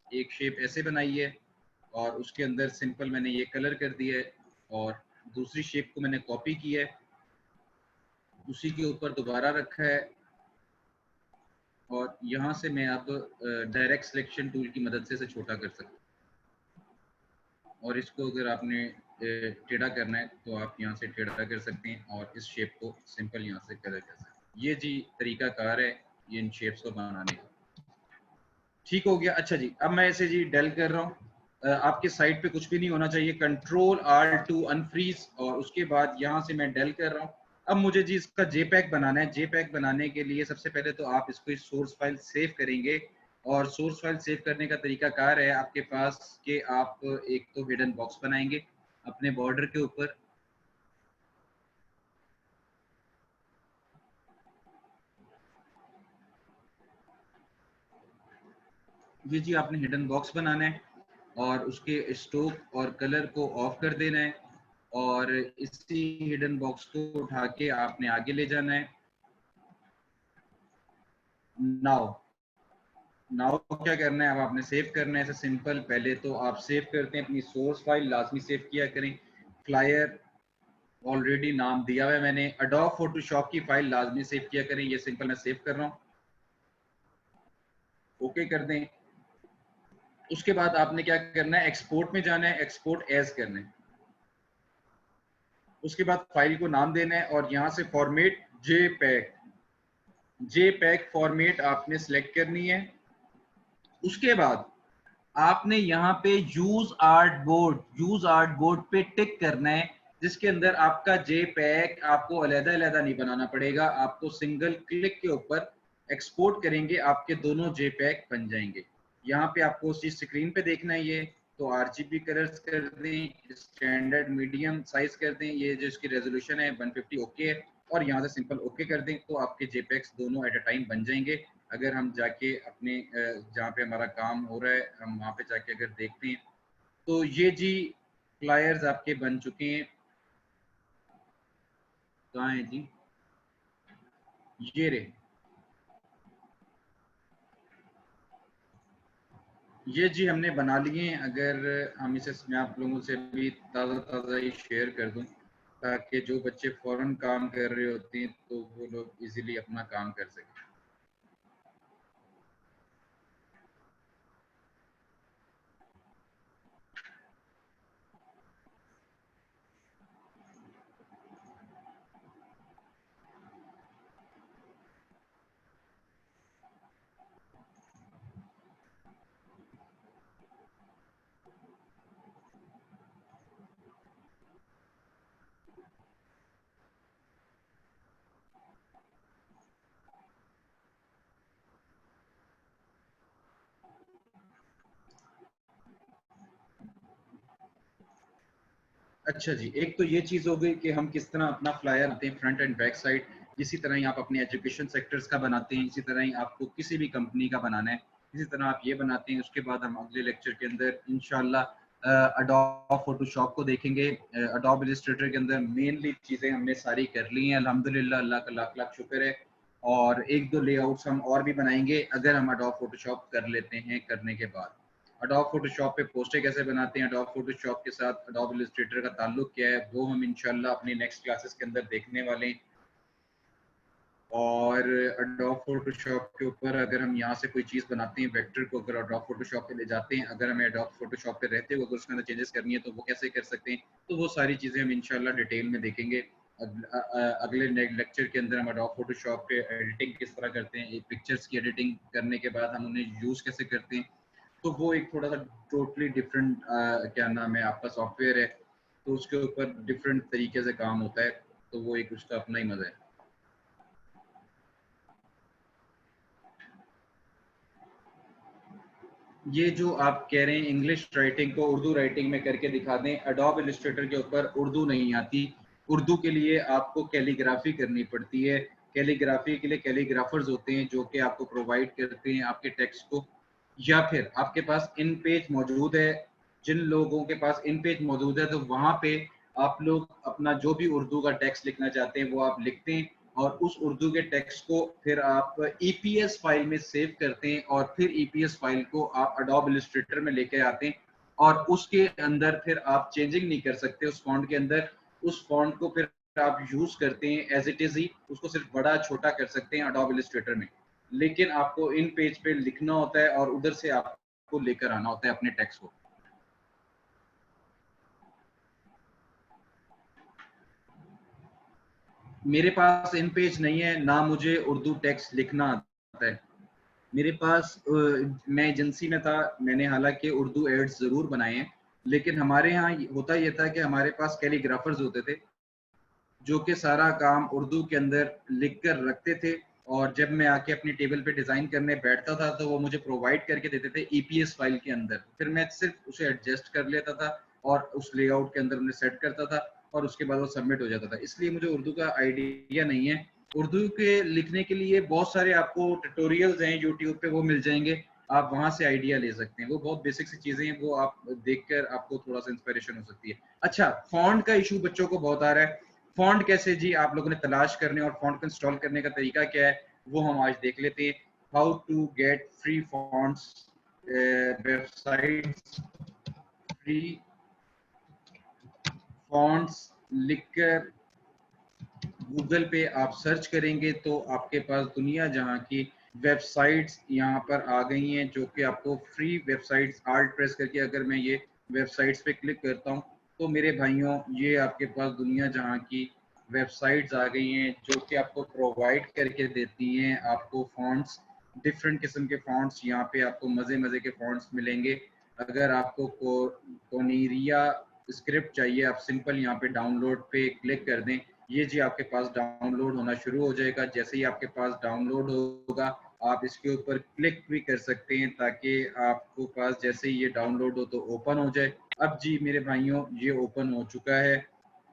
एक शेप ऐसे बनाई है, और उसके अंदर सिंपल मैंने ये कलर कर दिया है, और दूसरी शेप को मैंने कॉपी किया है, उसी के ऊपर दोबारा रखा है, और यहाँ से मैं अब डायरेक्ट सिलेक्शन टूल की मदद से इसे छोटा कर सकता हूँ। और इसको अगर आपने टेढ़ा करना है तो आप यहाँ से टेढ़ा कर सकते हैं, और इस शेप को सिंपल यहाँ से कलर कर सकते हैं। ये जी तरीका कार है ये इन शेप्स को बनाने का। ठीक हो गया। अच्छा जी, अब मैं इसे जी डेल कर रहा हूँ। आपके साइड पे कुछ भी नहीं होना चाहिए, Ctrl+R2 अनफ्रीज, और उसके बाद यहाँ से मैं डेल कर रहा हूँ। अब मुझे जी इसका जेपैक बनाना है। जेपैक बनाने के लिए सबसे पहले तो आप इसको इस सोर्स फाइल सेव करेंगे, और सोर्स फाइल सेव करने का तरीका कार है आपके पास कि आप एक तो हिडन बॉक्स बनाएंगे अपने बॉर्डर के ऊपर। ये जी आपने हिडन बॉक्स बनाना है, और उसके स्ट्रोक और कलर को ऑफ कर देना है, और इसी हिडन बॉक्स को उठा के आपने आगे ले जाना है। नाउ नाउ क्या करना है, अब आपने सेव करना है। ऐसे सिंपल, पहले तो आप सेव करते हैं अपनी सोर्स फाइल, लाजमी सेव किया करें। फ्लायर ऑलरेडी नाम दिया हुआ है मैंने। एडोब फोटोशॉप की फाइल लाजमी सेव किया करें। ये सिंपल मैं सेव कर रहा हूँ, ओके कर दें। उसके बाद आपने क्या करना है, एक्सपोर्ट में जाना है, एक्सपोर्ट एज करना है। उसके बाद फाइल को नाम देना है, और यहाँ से फॉर्मेट जेपैक फॉर्मेट आपने सेलेक्ट करनी है। उसके बाद आपने यहाँ पे यूज आर्ट बोर्ड पे टिक करना है, जिसके अंदर आपका जेपैक आपको अलग-अलग नहीं बनाना पड़ेगा, आपको सिंगल क्लिक के ऊपर एक्सपोर्ट करेंगे आपके दोनों जेपैक बन जाएंगे। यहाँ पे आपको उसी स्क्रीन पे देखना है। ये तो आरजीबी कलर्स कर दें, स्टैंडर्ड मीडियम साइज कर दें, ये जो इसकी रेजोल्यूशन है 150 ओके है, और यहाँ से सिंपल ओके कर दें, तो आपके जेपैक्स दोनों एट अ टाइम बन जाएंगे। अगर हम जाके अपने जहाँ पे हमारा काम हो रहा है हम वहाँ पे जाके अगर देखते हैं, तो ये जी फ्लायर्स आपके बन चुके हैं। कहाँ है जी, ये रहे। ये जी हमने बना लिए हैं। अगर हम इसे, मैं आप लोगों से भी ताज़ा ताज़ा ही शेयर कर दूं, ताकि जो बच्चे फौरन काम कर रहे होते हैं तो वो लोग इजीली अपना काम कर सकें। अच्छा जी, एक तो ये चीज़ हो गई कि हम किस तरह अपना फ्लायर बनाते हैं फ्रंट एंड बैक साइड। इसी तरह ही आप अपने एजुकेशन सेक्टर्स का बनाते हैं, इसी तरह ही आपको किसी भी कंपनी का बनाना है, इसी तरह आप ये बनाते हैं। उसके बाद हम अगले लेक्चर के अंदर इंशाल्लाह अडोब फोटोशॉप को देखेंगे। अडोब इलस्ट्रेटर के अंदर मेनली चीज़ें हमने सारी कर ली हैं अल्हम्दुलिल्लाह, अल्लाह का लाख लाख शुक्र है। और एक दो लेआउट्स हम और भी बनाएंगे अगर हम अडोब फोटोशॉप कर लेते हैं करने के बाद। अडोब फोटोशॉप पे पोस्टर कैसे बनाते हैं, अडोब फोटोशॉप के साथ अडोब इलस्ट्रेटर का ताल्लुक क्या है, वो हम इंशाल्लाह अपनी नेक्स्ट क्लासेस के अंदर देखने वाले हैं। और अडोब फोटोशॉप के ऊपर अगर हम यहाँ से कोई चीज़ बनाते हैं, वेक्टर को अगर अडोब फोटोशॉप पे ले जाते हैं, अगर हमें अडोब फोटोशॉप पे रहते हुए अगर उसके अंदर चेंजेस करनी है तो वो कैसे कर सकते हैं, तो वो सारी चीज़ें हम इंशाल्लाह डिटेल में देखेंगे। अगले लेक्चर के अंदर हम अडोब फोटोशॉप पे एडिटिंग किस तरह करते हैं, एक पिक्चर्स की एडिटिंग करने के बाद हम उन्हें यूज़ कैसे करते हैं, तो वो एक थोड़ा सा टोटली डिफरेंट क्या नाम है आपका सॉफ्टवेयर है, तो उसके ऊपर डिफरेंट तरीके से काम होता है, तो वो एक उसका अपना ही मजा है। ये जो आप कह रहे हैं इंग्लिश राइटिंग को उर्दू राइटिंग में करके दिखा दें, अडोब इलस्ट्रेटर के ऊपर उर्दू नहीं आती। उर्दू के लिए आपको कैलीग्राफी करनी पड़ती है, कैलीग्राफी के लिए कैलीग्राफर्स होते हैं जो कि आपको प्रोवाइड करते हैं आपके टेक्स्ट को, या फिर आपके पास इन पेज मौजूद है। जिन लोगों के पास इन पेज मौजूद है तो वहां पे आप लोग अपना जो भी उर्दू का टेक्स्ट लिखना चाहते हैं वो आप लिखते हैं और उस उर्दू के टेक्स्ट को फिर आप ईपीएस फाइल में सेव करते हैं और फिर ईपीएस फाइल को आप एडोब इलस्ट्रेटर में लेके आते हैं और उसके अंदर फिर आप चेंजिंग नहीं कर सकते उस फॉन्ट के अंदर। उस फॉन्ट को फिर आप यूज करते हैं एज इट इज ही, उसको सिर्फ बड़ा छोटा कर सकते हैं एडोब इलस्ट्रेटर में, लेकिन आपको इन पेज पे लिखना होता है और उधर से आपको लेकर आना होता है अपने टेक्स्ट को। मेरे पास इन पेज नहीं है, ना मुझे उर्दू टेक्स्ट लिखना आता है। मेरे पास मैं एजेंसी में था, मैंने हालांकि उर्दू एड्स जरूर बनाए हैं, लेकिन हमारे यहाँ होता यह था कि हमारे पास कैलीग्राफर्स होते थे जो कि सारा काम उर्दू के अंदर लिख कर रखते थे और जब मैं आके अपनी टेबल पे डिजाइन करने बैठता था तो वो मुझे प्रोवाइड करके देते थे ईपीएस फाइल के अंदर, फिर मैं सिर्फ उसे एडजस्ट कर लेता था और उस लेआउट के अंदर उन्हें सेट करता था और उसके बाद वो सबमिट हो जाता था। इसलिए मुझे उर्दू का आइडिया नहीं है। उर्दू के लिखने के लिए बहुत सारे आपको ट्यूटोरियल्स हैं यूट्यूब पे, वो मिल जाएंगे, आप वहां से आइडिया ले सकते हैं। वो बहुत बेसिक सी चीजें हैं, वो आप देखकर आपको थोड़ा सा इंस्पिरेशन हो सकती है। अच्छा, फॉन्ट का इशू बच्चों को बहुत आ रहा है। फॉन्ट कैसे जी आप लोगों ने तलाश करने और फॉन्ट को इंस्टॉल करने का तरीका क्या है वो हम आज देख लेते हैं। How to get free fonts websites, free fonts लिखकर गूगल पे आप सर्च करेंगे तो आपके पास दुनिया जहां की वेबसाइट्स यहाँ पर आ गई हैं जो कि आपको फ्री वेबसाइट्स, आल्ट प्रेस करके अगर मैं ये वेबसाइट्स पे क्लिक करता हूँ तो मेरे भाइयों ये आपके पास दुनिया जहां की वेबसाइट्स आ गई हैं जो कि आपको प्रोवाइड करके देती हैं आपको फॉन्ट्स, डिफरेंट किस्म के फॉन्ट्स। यहाँ पे आपको मजे मजे के फॉन्ट्स मिलेंगे। अगर आपको कोनिरिया स्क्रिप्ट चाहिए, आप सिंपल यहाँ पे डाउनलोड पे क्लिक कर दें, ये जी आपके पास डाउनलोड होना शुरू हो जाएगा। जैसे ही आपके पास डाउनलोड होगा आप इसके ऊपर क्लिक भी कर सकते हैं ताकि आपको पास जैसे ही ये डाउनलोड हो तो ओपन हो जाए। अब जी मेरे भाइयों ये ओपन हो चुका है।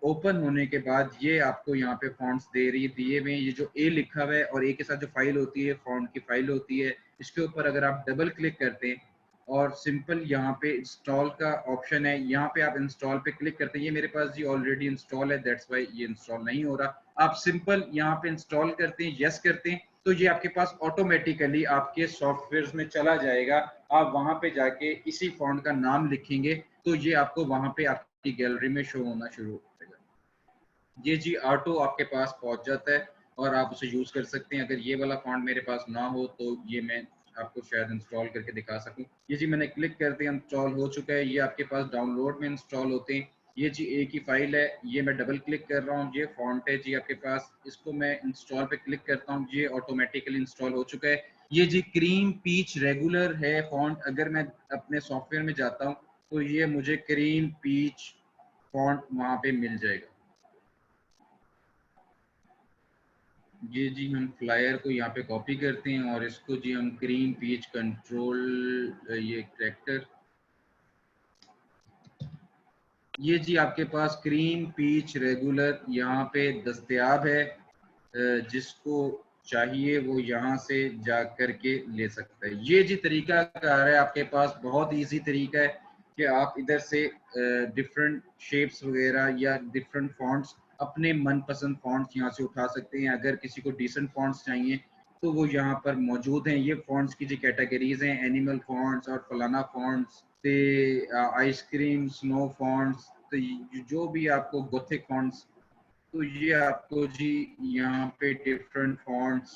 ओपन होने के बाद ये आपको यहाँ पे फॉन्ट्स दिए हुए हैं। ये जो ए लिखा हुआ है और ए के साथ जो फाइल होती है फॉन्ट की फाइल होती है, इसके ऊपर अगर आप डबल क्लिक करते हैं और सिंपल यहाँ पे इंस्टॉल का ऑप्शन है, यहाँ पे आप इंस्टॉल पे क्लिक करते हैं। ये मेरे पास जी ऑलरेडी इंस्टॉल है, दैट्स वाई ये इंस्टॉल नहीं हो रहा। आप सिंपल यहाँ पे इंस्टॉल करते हैं, यस करते हैं, तो ये आपके पास ऑटोमेटिकली आपके सॉफ्टवेयर में चला जाएगा। आप वहां पे जाके इसी फॉन्ट का नाम लिखेंगे तो ये आपको वहां पे आपकी गैलरी में शो होना शुरू हो जाएगा। ये जी ऑटो आपके पास पहुंच जाता है और आप उसे यूज कर सकते हैं। अगर ये वाला फॉन्ट मेरे पास ना हो तो ये मैं आपको शायद इंस्टॉल करके दिखा सकूं। ये जी मैंने क्लिक कर दिया, इंस्टॉल हो चुका है। ये आपके पास डाउनलोड में इंस्टॉल होते हैं। ये जी एक ही फाइल है, ये मैं डबल क्लिक कर रहा हूँ, ये फॉन्ट है जी आपके पास, इसको मैं इंस्टॉल पे क्लिक करता हूँ, ये ऑटोमेटिकली इंस्टॉल हो चुका है। ये जी क्रीम पीच रेगुलर है फॉन्ट। अगर मैं अपने सॉफ्टवेयर में जाता हूँ तो ये मुझे क्रीम पीच फॉन्ट वहां पे मिल जाएगा। ये जी हम फ्लायर को यहाँ पे कॉपी करते हैं और इसको जी हम क्रीम पीच कंट्रोल, ये कैरेक्टर, ये जी आपके पास क्रीम पीच रेगुलर यहाँ पे दस्तयाब है। जिसको चाहिए वो यहाँ से जा कर के ले सकता है। ये जी तरीका कार है आपके पास, बहुत इजी तरीका है कि आप इधर से डिफरेंट शेप्स वगैरह या डिफरेंट फॉन्ट्स, अपने मनपसंद फॉन्ट्स यहाँ से उठा सकते हैं। अगर किसी को डिसेंट फॉन्ट्स चाहिए तो वो यहाँ पर मौजूद हैं। ये फॉन्ट्स की जो कैटेगरीज हैं, एनिमल फॉन्ट्स और फलाना फॉन्ट्स से आइसक्रीम, स्नो फॉन्ट्स, तो जो भी आपको गोथिक फॉन्ट्स, तो ये आपको जी यहाँ पे डिफरेंट फॉन्ट्स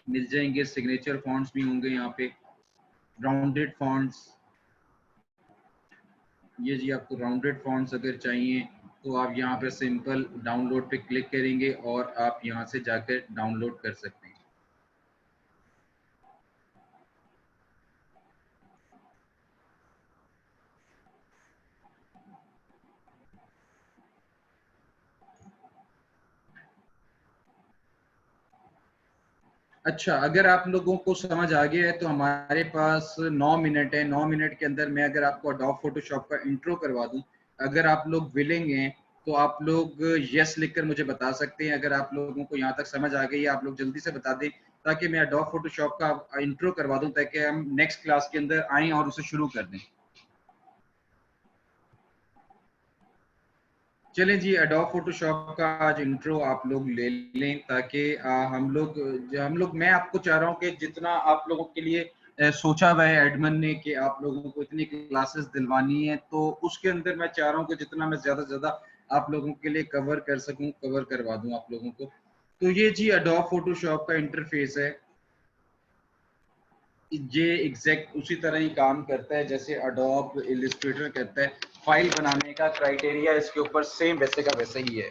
मिल जाएंगे। सिग्नेचर फॉन्ट्स भी होंगे यहाँ पे, राउंडेड फॉन्ट्स। ये जी आपको राउंडेड फॉन्ट्स अगर चाहिए तो आप यहाँ पे सिंपल डाउनलोड पे क्लिक करेंगे और आप यहाँ से जाकर डाउनलोड कर सकते हैं। अच्छा, अगर आप लोगों को समझ आ गया है तो हमारे पास 9 मिनट है। 9 मिनट के अंदर मैं अगर आपको अडोब फोटोशॉप का इंट्रो करवा दूं, अगर आप लोग विलिंग हैं तो आप लोग यस लिखकर मुझे बता सकते हैं। अगर आप लोगों को यहाँ तक समझ आ गई है, आप लोग जल्दी से बता दें ताकि मैं एडोब फोटोशॉप का इंट्रो करवा दूं, ताकि हम नेक्स्ट क्लास के अंदर आएं और उसे शुरू कर दें। चलें जी, एडोब फोटोशॉप का आज इंट्रो आप लोग ले लें ताकि हम लोग मैं आपको चाह रहा हूँ कि जितना आप लोगों के लिए सोचा हुआ है एडमिन ने कि आप लोगों को इतनी क्लासेस दिलवानी है, तो उसके अंदर मैं चाह रहा हूँ कि जितना मैं ज्यादा से ज्यादा आप लोगों के लिए कवर कर सकूं, कवर करवा दूं आप लोगों को। तो ये जी एडोब फोटोशॉप का इंटरफेस है। ये एग्जैक्ट उसी तरह ही काम करता है जैसे एडोब इलस्ट्रेटर करता है। फाइल बनाने का क्राइटेरिया इसके ऊपर सेम वैसे का वैसे ही है।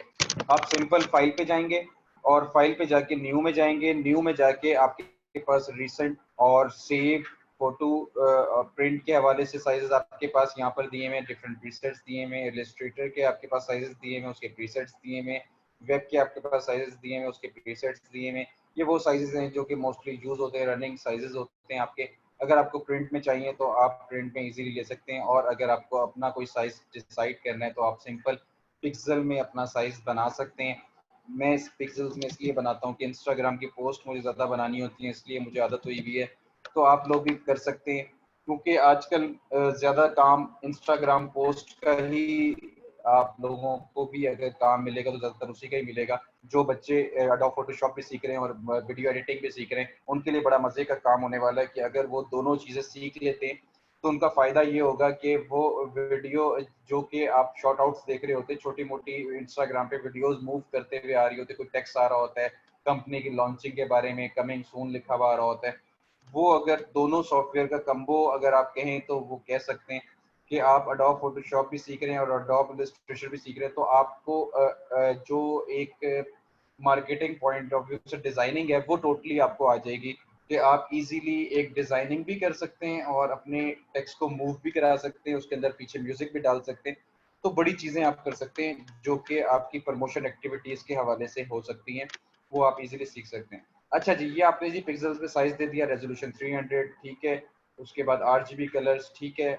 आप सिंपल फाइल पे जाएंगे और फाइल पे जाके न्यू में जाएंगे, न्यू में जाके आपके पास रिसेंट और सेव फोटो प्रिंट के हवाले से साइजेस आपके पास यहाँ पर दिए हुए, डिफरेंट प्रीसेट्स दिए हुए, इलस्ट्रेटर के आपके पास साइजेस दिए हुए, उसके प्रीसेट्स दिए हुए, वेब के आपके पास साइजेस दिए हुए, उसके प्रीसेट्स दिए हुए। ये वो साइजेस हैं जो कि मोस्टली यूज होते हैं, रनिंग साइजेस होते हैं आपके। अगर आपको प्रिंट में चाहिए तो आप प्रिंट में इजीली ले सकते हैं, और अगर आपको अपना कोई साइज डिसाइड करना है तो आप सिंपल पिक्सल में अपना साइज बना सकते हैं। मैं इस पिक्सल्स में इसलिए बनाता हूँ कि इंस्टाग्राम की पोस्ट मुझे ज़्यादा बनानी होती है, इसलिए मुझे आदत हुई भी है। तो आप लोग भी कर सकते हैं, क्योंकि आजकल ज़्यादा काम इंस्टाग्राम पोस्ट का ही आप लोगों को भी अगर काम मिलेगा तो ज़्यादातर उसी का ही मिलेगा। जो बच्चे एडोब फोटोशॉप भी सीख रहे हैं और वीडियो एडिटिंग भी सीख रहे हैं, उनके लिए बड़ा मजे का काम होने वाला है कि अगर वो दोनों चीज़ें सीख लेते हैं तो उनका फ़ायदा ये होगा कि वो वीडियो जो कि आप शॉर्ट आउट्स देख रहे होते हैं, छोटी मोटी इंस्टाग्राम पे वीडियोस मूव करते हुए आ रही होती है, कोई टेक्स्ट आ रहा होता है कंपनी की लॉन्चिंग के बारे में, कमिंग सून लिखा हुआ आ रहा होता है, वो अगर दोनों सॉफ्टवेयर का कम्बो अगर आप कहें तो वो कह सकते हैं कि आप एडोब फोटोशॉप भी सीख रहे हैं और एडोब इलस्ट्रेटर भी सीख रहे हैं, तो आपको जो एक मार्केटिंग पॉइंट ऑफ व्यू से डिजाइनिंग है वो टोटली आपको आ जाएगी कि आप इजीली एक डिजाइनिंग भी कर सकते हैं और अपने टेक्स्ट को मूव भी करा सकते हैं, उसके अंदर पीछे म्यूजिक भी डाल सकते हैं। तो बड़ी चीजें आप कर सकते हैं जो कि आपकी प्रमोशन एक्टिविटीज के हवाले से हो सकती हैं, वो आप इजीली सीख सकते हैं। अच्छा जी, ये आपने जी पिक्सल्स पे साइज दे दिया, रेजोल्यूशन 300 ठीक है, उसके बाद RGB कलर्स ठीक है।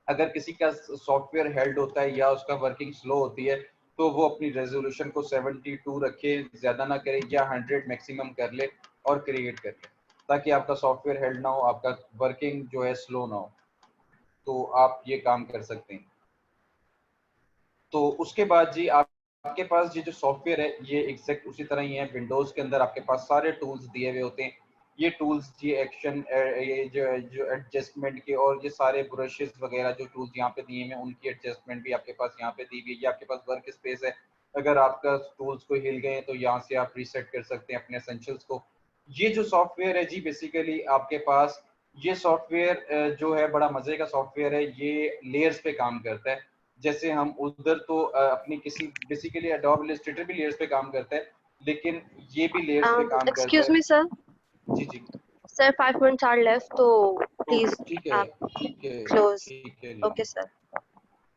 अगर किसी का सॉफ्टवेयर हेल्ड होता है या उसका वर्किंग स्लो होती है तो वो अपनी रेजोल्यूशन को 72 रखे, ज्यादा ना करे, या 100 मैक्सिमम कर ले और क्रिएट कर ले, ताकि आपका सॉफ्टवेयर हेल्ड ना हो, आपका वर्किंग जो है स्लो ना हो। तो आप ये काम कर सकते हैं। तो उसके बाद जी आपके पास ये जो सॉफ्टवेयर है ये एग्जैक्ट उसी तरह ही है। विंडोज के अंदर आपके पास सारे टूल्स दिए हुए होते हैं। ये टूल्स, ये एक्शन, ये जो एडजस्टमेंट के और ये सारे ब्रशेस वगैरह जो टूल्स यहाँ पे दिए हैं उनकी एडजस्टमेंट भी आपके पास यहाँ पे दी हुई है। ये आपके पास वर्क स्पेस है, अगर आपका टूल्स को हिल गए तो यहाँ से आप रीसेट कर सकते हैं अपने एसेंशियल्स को। ये जो सॉफ्टवेयर है जी बेसिकली आपके पास, ये सॉफ्टवेयर जो है बड़ा मजे का सॉफ्टवेयर है। ये लेयर्स पे काम करता है। जैसे हम उधर तो अपनी किसी बेसिकली एडोब इलस्ट्रेटर भी लेयर्स पे काम करता है, लेकिन ये भी लेयर्स पे काम करता Excuse है। me, sir. Ji ji. Sir, 5 minutes are left, so तो please ठीक है, आप ठीक है, close. ठीक है Leena, Okay, sir.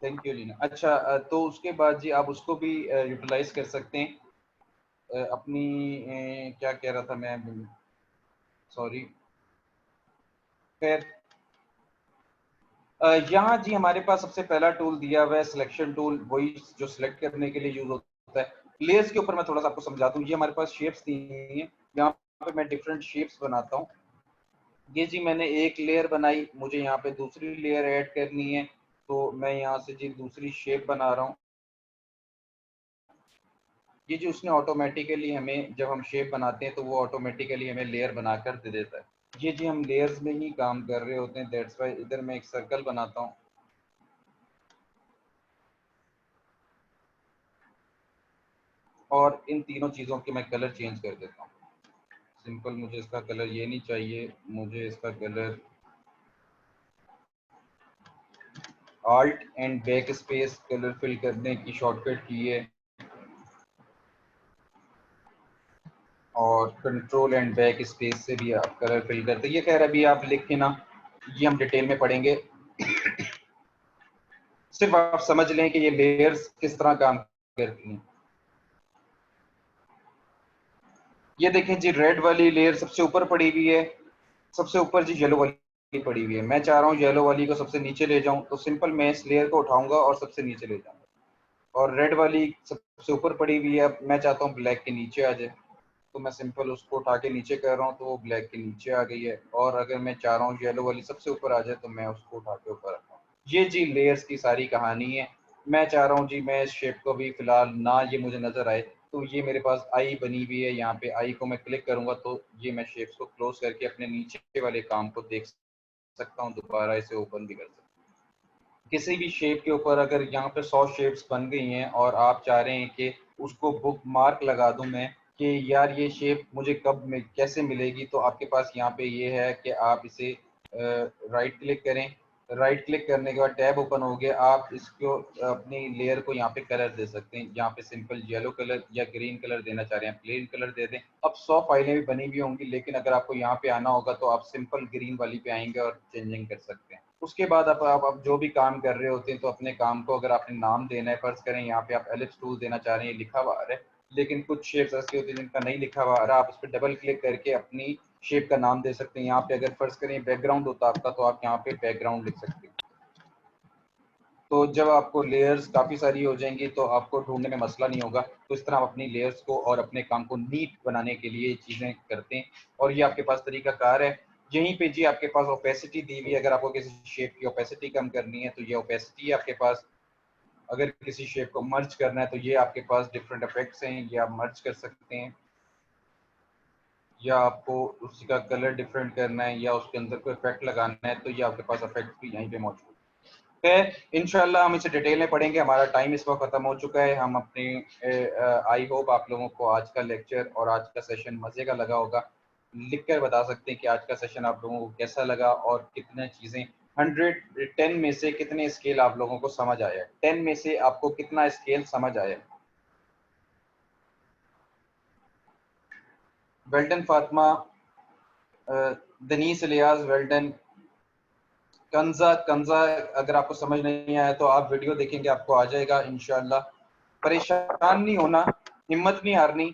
Thank you Leena. अच्छा तो उसके बाद जी आप उसको भी यूटिलाइज कर सकते हैं अपनी क्या कह रहा था मैं, सॉरी। खैर यहाँ जी हमारे पास सबसे पहला टूल दिया हुआ है सिलेक्शन टूल, वही जो सिलेक्ट करने के लिए यूज होता है। लेयर्स के ऊपर मैं थोड़ा सा आपको समझा दूं। ये हमारे पास शेप्स दी हुई हैं, यहाँ पे मैं डिफरेंट शेप्स बनाता हूँ। ये जी मैंने एक लेयर बनाई, मुझे यहाँ पे दूसरी लेयर ऐड करनी है, तो मैं यहाँ से जी दूसरी शेप बना रहा हूँ। ये जो उसने ऑटोमेटिकली हमें, जब हम शेप बनाते हैं तो वो ऑटोमेटिकली हमें लेयर बनाकर दे देता है। ये जी हम लेयर्स में ही काम कर रहे होते हैं, दैट्स वाई इधर मैं एक सर्कल बनाता हूँ और इन तीनों चीज़ों के मैं कलर चेंज कर देता हूँ। सिंपल, मुझे इसका कलर ये नहीं चाहिए, मुझे इसका colour alt and back space colour fill करने की शॉर्टकट की है, और कंट्रोल एंड बैक स्पेस से भी आप कलर फिल करते हैं। ये खैर अभी आप लिख के ना, ये हम डिटेल में पढ़ेंगे। सिर्फ आप समझ लें कि ये लेयर्स किस तरह काम करती हैं। ये देखें जी, रेड वाली लेयर सबसे ऊपर पड़ी हुई है, सबसे ऊपर जी येलो वाली पड़ी हुई है। मैं चाह रहा हूँ येलो वाली को सबसे नीचे ले जाऊं, तो सिंपल मैं इस लेयर को उठाऊंगा और सबसे नीचे ले जाऊंगा। और रेड वाली सबसे ऊपर पड़ी हुई है, मैं चाहता हूँ ब्लैक के नीचे आ जाए, तो मैं सिंपल उसको उठा के नीचे कर रहा हूँ तो वो ब्लैक के नीचे आ गई है। और अगर मैं चाह रहा हूँ येलो वाली सबसे ऊपर आ जाए तो मैं उसको उठा के ऊपर रखता हूँ। ये जी लेयर्स की सारी कहानी है। मैं चाह रहा हूँ जी मैं इस शेप को भी फिलहाल ना ये मुझे नजर आए, तो ये मेरे पास आई बनी हुई है, यहाँ पे आई को मैं क्लिक करूंगा तो ये मैं शेप्स को क्लोज करके अपने नीचे वाले काम को देख सकता हूँ, दोबारा इसे ओपन भी कर सकता हूँ। किसी भी शेप के ऊपर अगर यहाँ पे 100 शेप्स बन गई हैं और आप चाह रहे हैं कि उसको बुक मार्क लगा दूं मैं कि यार ये शेप मुझे कब में कैसे मिलेगी, तो आपके पास यहाँ पे ये है कि आप इसे राइट क्लिक करें। राइट क्लिक करने के बाद टैब ओपन हो गया, आप इसको अपनी लेयर को यहाँ पे कलर दे सकते हैं। यहाँ पे सिंपल येलो कलर या ग्रीन कलर देना चाह रहे हैं प्लेन कलर दे दें। अब 100 फाइलें भी बनी हुई होंगी, लेकिन अगर आपको यहाँ पे आना होगा तो आप सिंपल ग्रीन वाली पे आएंगे और चेंजिंग कर सकते हैं। उसके बाद आप जो भी काम कर रहे होते हैं तो अपने काम को अगर आपने नाम देना है, फर्ज करें यहाँ पे आप एलिप्स टूल देना चाह रहे हैं, लिखा हुआ आ रहा है, लेकिन कुछ शेप्स ऐसी होती हैं जिनका नहीं लिखा हुआ आ रहा, आप उस पर डबल क्लिक करके अपनी शेप का नाम दे सकते हैं। यहाँ पे अगर फर्ज करें बैकग्राउंड होता आपका तो आप यहाँ पे बैकग्राउंड लिख सकते हैं। तो जब आपको लेयर्स काफ़ी सारी हो जाएंगी तो आपको ढूंढने में मसला नहीं होगा। तो इस तरह आप अपनी लेयर्स को और अपने काम को नीट बनाने के लिए चीज़ें करते हैं और ये आपके पास तरीका कार है। यहीं पे जी आपके पास ओपेसिटी दी हुई है, अगर आपको किसी शेप की ओपेसिटी कम करनी है तो ये ओपेसिटी है आपके पास। अगर किसी शेप को मर्ज करना है तो ये आपके पास डिफरेंट इफेक्ट्स हैं, ये आप मर्ज कर सकते हैं, या आपको उसका कलर डिफरेंट करना है या उसके अंदर कोई इफेक्ट लगाना है तो ये आपके पास इफेक्ट भी यहीं पे मौजूद है। इंशाल्लाह हम इसे डिटेल में पढ़ेंगे। हमारा टाइम इस वक्त खत्म हो चुका है। हम अपने आई होप आप लोगों को आज का लेक्चर और आज का सेशन मज़े का लगा होगा। लिख कर बता सकते हैं कि आज का सेशन आप लोगों को कैसा लगा और कितने चीज़ें 110 में से कितने स्केल आप लोगों को समझ आया, 10 में से आपको कितना स्केल समझ आया। वेल्डन फातिमा, दनीस इलियास वेल्डन, कंजा कंजा, अगर आपको समझ नहीं आया तो आप वीडियो देखेंगे आपको आ जाएगा इंशाल्लाह। परेशान नहीं होना, हिम्मत नहीं हारनी,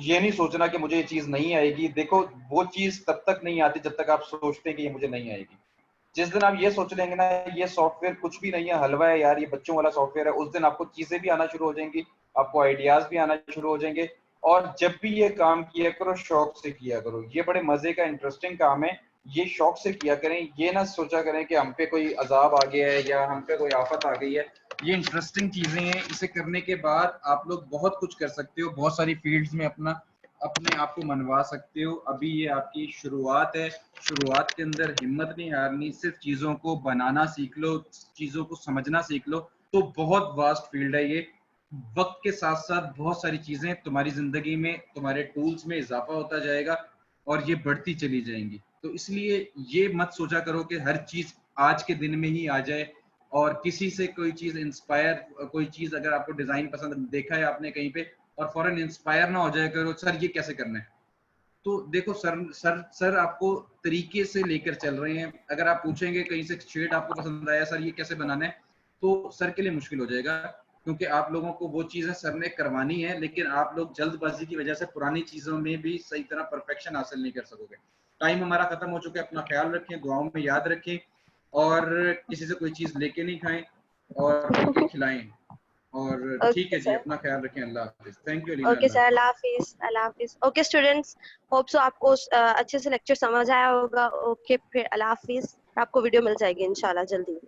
ये नहीं सोचना कि मुझे ये चीज़ नहीं आएगी। देखो वो चीज़ तब तक नहीं आती जब तक आप सोचते हैं कि ये मुझे नहीं आएगी। जिस दिन आप ये सोच लेंगे ना ये सॉफ्टवेयर कुछ भी नहीं है, हलवा है यार, ये बच्चों वाला सॉफ्टवेयर है, उस दिन आपको चीज़ें भी आना शुरू हो जाएंगी, आपको आइडियाज़ भी आना शुरू हो जाएंगे। और जब भी ये काम किया करो शौक से किया करो, ये बड़े मज़े का इंटरेस्टिंग काम है, ये शौक से किया करें। ये ना सोचा करें कि हम पे कोई अजाब आ गया है या हम पे कोई आफत आ गई है। ये इंटरेस्टिंग चीज़ें हैं, इसे करने के बाद आप लोग बहुत कुछ कर सकते हो, बहुत सारी फील्ड्स में अपने आप को मनवा सकते हो। अभी ये आपकी शुरुआत है, शुरुआत के अंदर हिम्मत नहीं हारनी, सिर्फ चीज़ों को बनाना सीख लो, चीज़ों को समझना सीख लो। तो बहुत वास्ट फील्ड है ये। वक्त के साथ साथ बहुत सारी चीज़ें तुम्हारी ज़िंदगी में, तुम्हारे टूल्स में इजाफा होता जाएगा और ये बढ़ती चली जाएंगी। तो इसलिए ये मत सोचा करो कि हर चीज़ आज के दिन में ही आ जाए, और किसी से कोई चीज़ इंस्पायर, कोई चीज़ अगर आपको डिज़ाइन पसंद देखा है आपने कहीं पे और फौरन इंस्पायर ना हो जाए करो सर ये कैसे करना है। तो देखो सर आपको तरीके से लेकर चल रहे हैं। अगर आप पूछेंगे कहीं से शेड आपको पसंद आया सर ये कैसे बनाना है, तो सर के लिए मुश्किल हो जाएगा, क्योंकि आप लोगों को वो चीज़ें सर ने करवानी है, लेकिन आप लोग जल्दबाजी की वजह से पुरानी चीज़ों में भी सही तरह परफेक्शन हासिल नहीं कर सकोगे। टाइम हमारा खत्म हो चुका है, अपना ख्याल रखें, दुआओं में याद रखें और किसी से कोई चीज़ लेके नहीं खाएं और लेके खिलाएं। और ठीक ओके है जी, सर। अपना ख्याल रखें। अल्लाह हाफिज। Thank you Alina. ओके अल्लाह सर, हाफिज। अल्लाह हाफिज। अल्लाह हाफिज। ओके स्टूडेंट्स, होप सो आपको अच्छे से लेक्चर समझ आया होगा। ओके फिर अल्लाह हाफिज। आपको वीडियो मिल जाएगी इंशाल्लाह जल्दी।